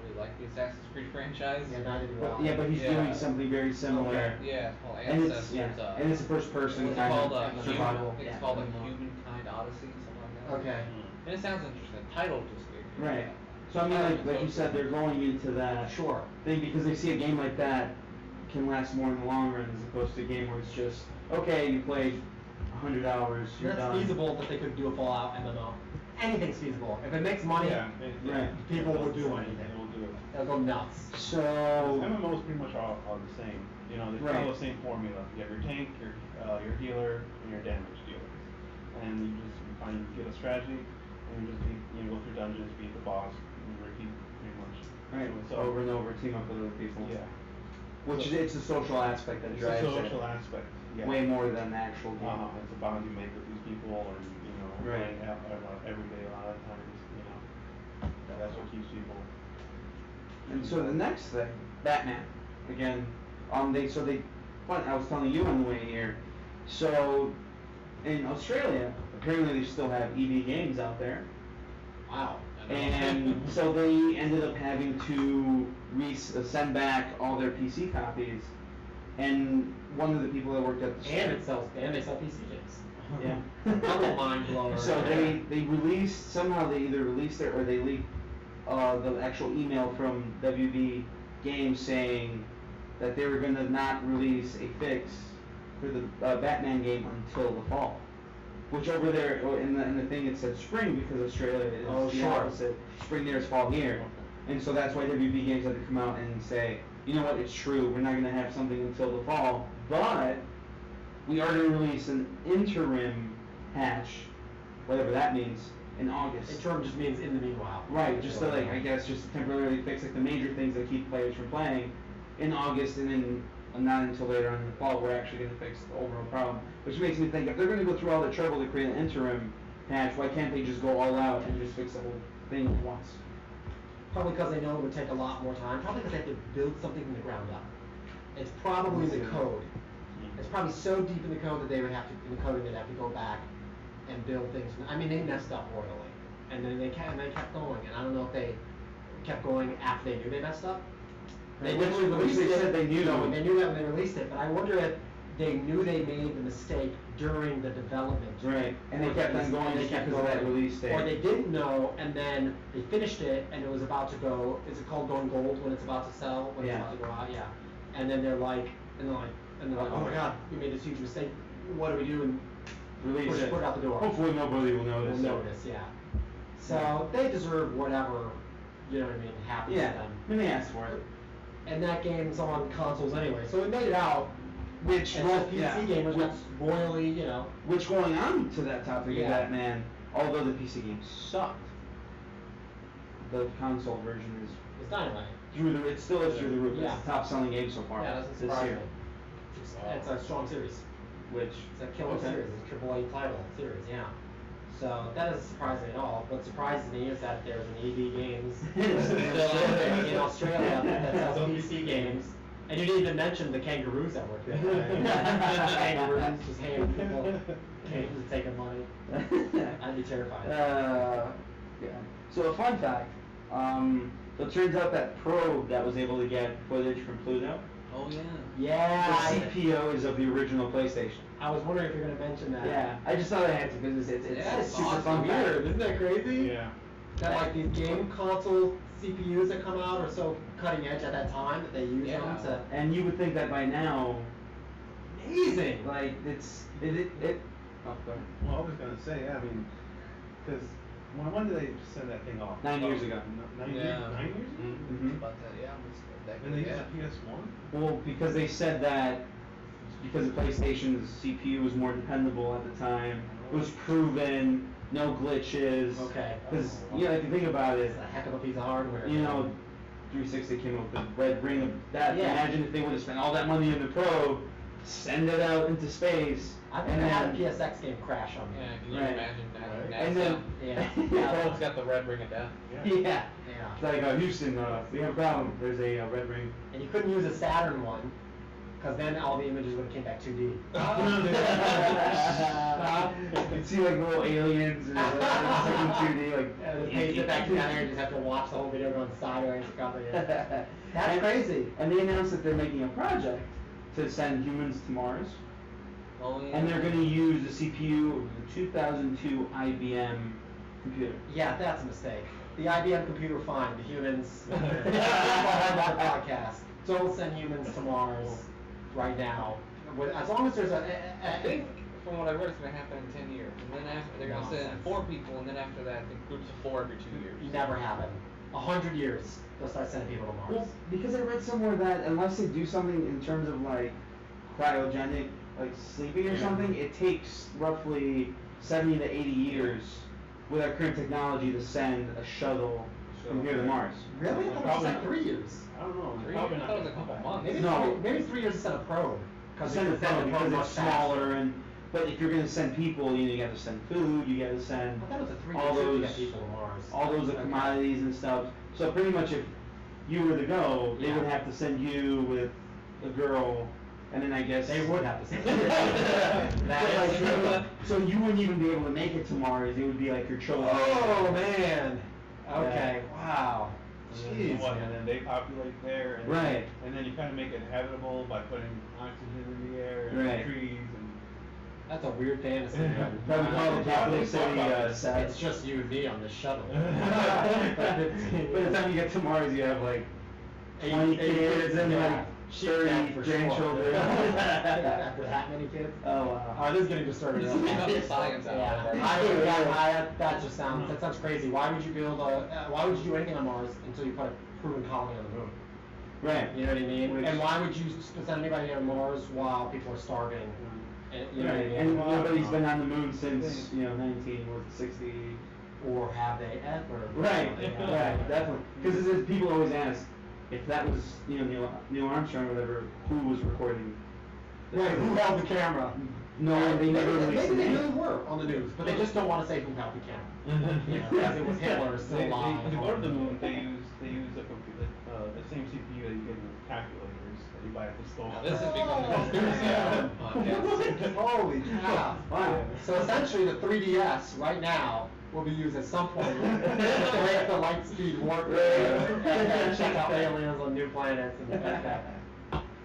really like the Assassin's Creed franchise. Yeah, neither do But, I. but he's Yeah. doing something very similar. Okay. Yeah, it's called And Ancestors. and it's a first person What's it kind called? of Human, survival. I think it's called like Humankind Odyssey, something like that. Okay. And it sounds interesting. The title just gave me. Right. So I mean, like you said, they're going into that Sure. thing because they see a game like that can last more in the long run as opposed to a game where it's just okay, you played 100 hours, you're That's done. feasible that they could do a Fallout MMO. Anything's feasible. If it makes money, Yeah. Right. people will do anything. They will do it. They'll go nuts. So MMOs pretty much all are the same. They Right. follow the same formula. You have your tank, your healer, and your damage dealers. And you get a strategy, and you just go through dungeons, beat the boss, and repeat pretty much. right, So over and over, team up with other people. Yeah. Which it's the social aspect that It's drives a social it. aspect. Yeah. Way more than the actual game. It's a bond you make with these people, and Right. playing out every day a lot of times. That's what keeps people. And so the next thing, Batman. Again, I was telling you on the way here. So in Australia, apparently they still have EV games out there. Wow. I know. And so they ended up having to send back all their PC copies. And one of the people that worked at the And they sell PC games. yeah. Double mind blower. So they released, somehow they either released it or they leaked the actual email from WB Games saying that they were going to not release a fix for the Batman game until the fall. Which over there, in the thing it said spring because Australia is the opposite. Spring there is fall here. And so that's why WB Games had to come out and say, you know what, it's true, we're not going to have something until the fall, but we are going to release an interim patch, whatever that means, in August. Interim just means in the meanwhile. Right, just to just to temporarily fix the major things that keep players from playing in August, and then not until later on in the fall we're actually going to fix the overall problem. Which makes me think, if they're going to go through all the trouble to create an interim patch, why can't they just go all out and just fix the whole thing at once? Probably because they know it would take a lot more time. Probably because they have to build something from the ground up. It's probably the code. It's probably so deep in the code that they would have to, in the coding, they'd have to go back and build things. I mean, they messed up royally, and then they kept going. And I don't know if they kept going after they knew they messed up. They Which- literally which released they it. said they knew. No, they knew that when they released it. But I wonder if they knew they made the mistake during the development. Right, and they kept on going just because of that release date. Or they didn't know, and then they finished it, and it was about to go. Is it called going gold when it's about to sell? When Yeah. it's about to go out, yeah. And then they're like, oh my god, we made this huge mistake. What do we do? And Release push it. it out the door. Hopefully nobody will We'll notice. notice, yeah. So they deserve whatever, you know what I mean, happens Yeah, to them. and they asked for it. And that game's on consoles anyway, so it made it out. Which, And well, so PC yeah, gamers which, got royally, you know. which going on to that topic Yeah. of that, man, although the PC game sucked, the console version is It's dynamite. it still is through the roof. Yeah. It's the top selling game so far Yeah, it doesn't this surprise year. me. It's a strong series. Which, It's a killer series. It's a triple A title series, yeah. So that doesn't surprise me at all. What surprises me is that there's an EB Games in Australia that sells PC games. And you didn't even mention the kangaroos that work there. Kangaroos just handing people games and taking money. I'd be terrified. Yeah. So a fun fact, so it turns out that Probe that was able to get footage from Pluto, Oh yeah. the Yeah. CPO is of the original PlayStation. I was wondering if you're going to mention that. Yeah, I just thought I had to because it's Yeah, a it's super awesome. fun fact. Weird, isn't that crazy? Yeah. That like these game console CPUs that come out are so cutting edge at that time that they use them Yeah. to. And you would think that by now, Amazing. like it. Oh, go ahead. Well, I was gonna say, yeah, I mean, because when did they send that thing off? 9 years ago. 9 Yeah. years? 9 years ago? Mhm. About that, yeah. And they used a PS1? Well, because they said that because the PlayStation's CPU was more dependable at the time, it was proven, no glitches. Okay. Because you know, if you think about it, It's a heck of a piece of hardware. you know, 360 came up with the red ring of that. Yeah. Imagine if they would have spent all that money in the Pro, send it out into space, I've and never had a then PSX game crash on me. Yeah, can you Right. imagine that? Right. and then Yeah. Probe's got the red ring of death. yeah. Yeah. It's like Houston, we have a problem. There's a red ring. And you couldn't use a Saturn one, because then all the images would have came back 2D. You'd see like little aliens and it's like in 2D, like. Yeah, the page it back together and you just have to watch the whole video going sideways. That's And- crazy. And they announced that they're making a project to send humans to Mars, Oh yeah. and they're going to use the CPU of the 2002 IBM computer. Yeah, that's a mistake. The IBM computer, fine. The humans. Another podcast. Don't send humans to Mars right now. As long as there's I think from what I read, it's gonna happen in 10 years, and then after they're gonna send Nonsense. 4 people, and then after that, I think groups of 4 every 2 years. never happen. 100 years, they'll start sending people to Mars. Well, because I read somewhere that unless they do something in terms of like cryogenic, like sleeping or something, it takes roughly 70 to 80 years with our current technology to send a shuttle from here to Mars. Really? I thought it was Probably like not. 3 years. I don't know. 3 Probably years? I not thought it was a gonna couple come months. Maybe No. maybe 3 years to send a probe. Send you it can from because much it's faster. smaller but if you're gonna send people, you gotta send food, you gotta send I thought it was a 3 all year trip to those get people to Mars. all those Okay. commodities and stuff. So pretty much if you were to go, they would Yeah. have to send you with a girl, and then I guess They would have to send But, like, that. so you wouldn't even be able to make it to Mars. It would be like your chosen. Oh man. Okay. Wow. And Jeez. then what? And then they populate there, and Right. and then you kind of make it habitable by putting oxygen in the air and Right. trees and. That's a weird fantasy. That we call the capital city It's set. just you and me on this shuttle. By the time you get to Mars, you have like 20 kids and like 30 grandchildren. After that many kids? Oh wow. Oh, this is getting disturbing. This is kind of science out Yeah, that just sounds crazy. Why would you build why would you do anything on Mars until you put a proven colony on the moon? Right. You know what I mean? Which- And why would you send anybody on Mars while people are starving? And, you know what I Right. mean? And nobody's been on the moon since 1960. Or have they ever? Right, Yeah. right, definitely. Because people always ask if that was Neil Armstrong or whatever, who was recording. Right, who held the camera? No, they never released Maybe the they name. really were on the news, but they just don't want to say who held the camera. You know, because it was Hitler still They, alive. to go to the moon, they use a computer, the same CPU that you get with calculators that you buy at the store. Now this has become the conspiracy podcast. Holy cow. Wow. So essentially the 3DS right now will be used at some point to break the light speed warp and check out aliens on new planets and things like that.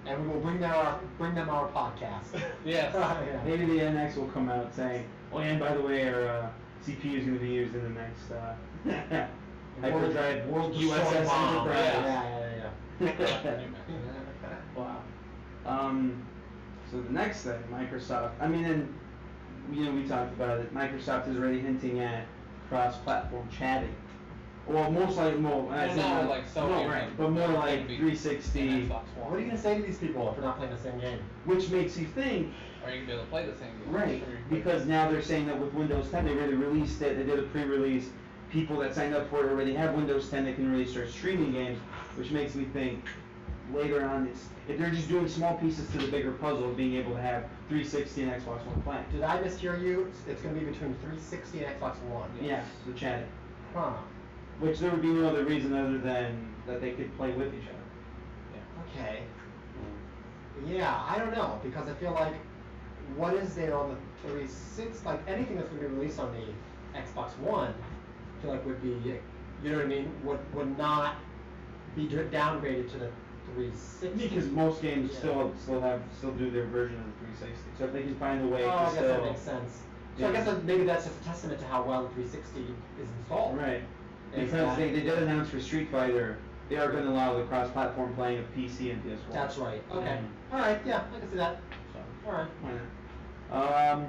And we will bring them our podcast. Yes. Yeah. Maybe the NX will come out saying, oh, and by the way, our CPU is going to be used in the next hyperdrive World USS destroying bomb. Enterprise. Yeah. Wow. So the next thing, Microsoft. I mean, and we talked about it. Microsoft is already hinting at cross-platform chatting. Well, most likely, Well, no, like Sony no, or right, something. but more Like, like it'd be 360, an Xbox One. What are you gonna say to these people if they're not playing the same game? which makes you think, Are you gonna be able to play the same game? right, Or you play- because now they're saying that with Windows 10, they already released it, they did a pre-release, people that signed up for it already have Windows 10, they can really start streaming games, which makes me think later on, if they're just doing small pieces to the bigger puzzle of being able to have 360 and Xbox One playing. Did I mishear you? It's gonna be between 360 and Xbox One. Yes, the chatting. Huh. Which there would be no other reason other than that they could play with each other. Yeah. Okay. Yeah, I don't know, because I feel like what is there on the 360, like anything that's gonna be released on the Xbox One, I feel like would be, you know what I mean, would not be downgraded to the 360. Because most games Yeah. still do their version of the 360. So if they can find a way Oh, to I guess still that makes sense. So I guess that maybe that's just a testament to how well the 360 is installed. Right. Is Because that- they did announce for Street Fighter, they are going to allow the cross-platform playing of PC and PS1. That's right, okay. Mhm. Alright, yeah, I can see that. So, Alright. why not?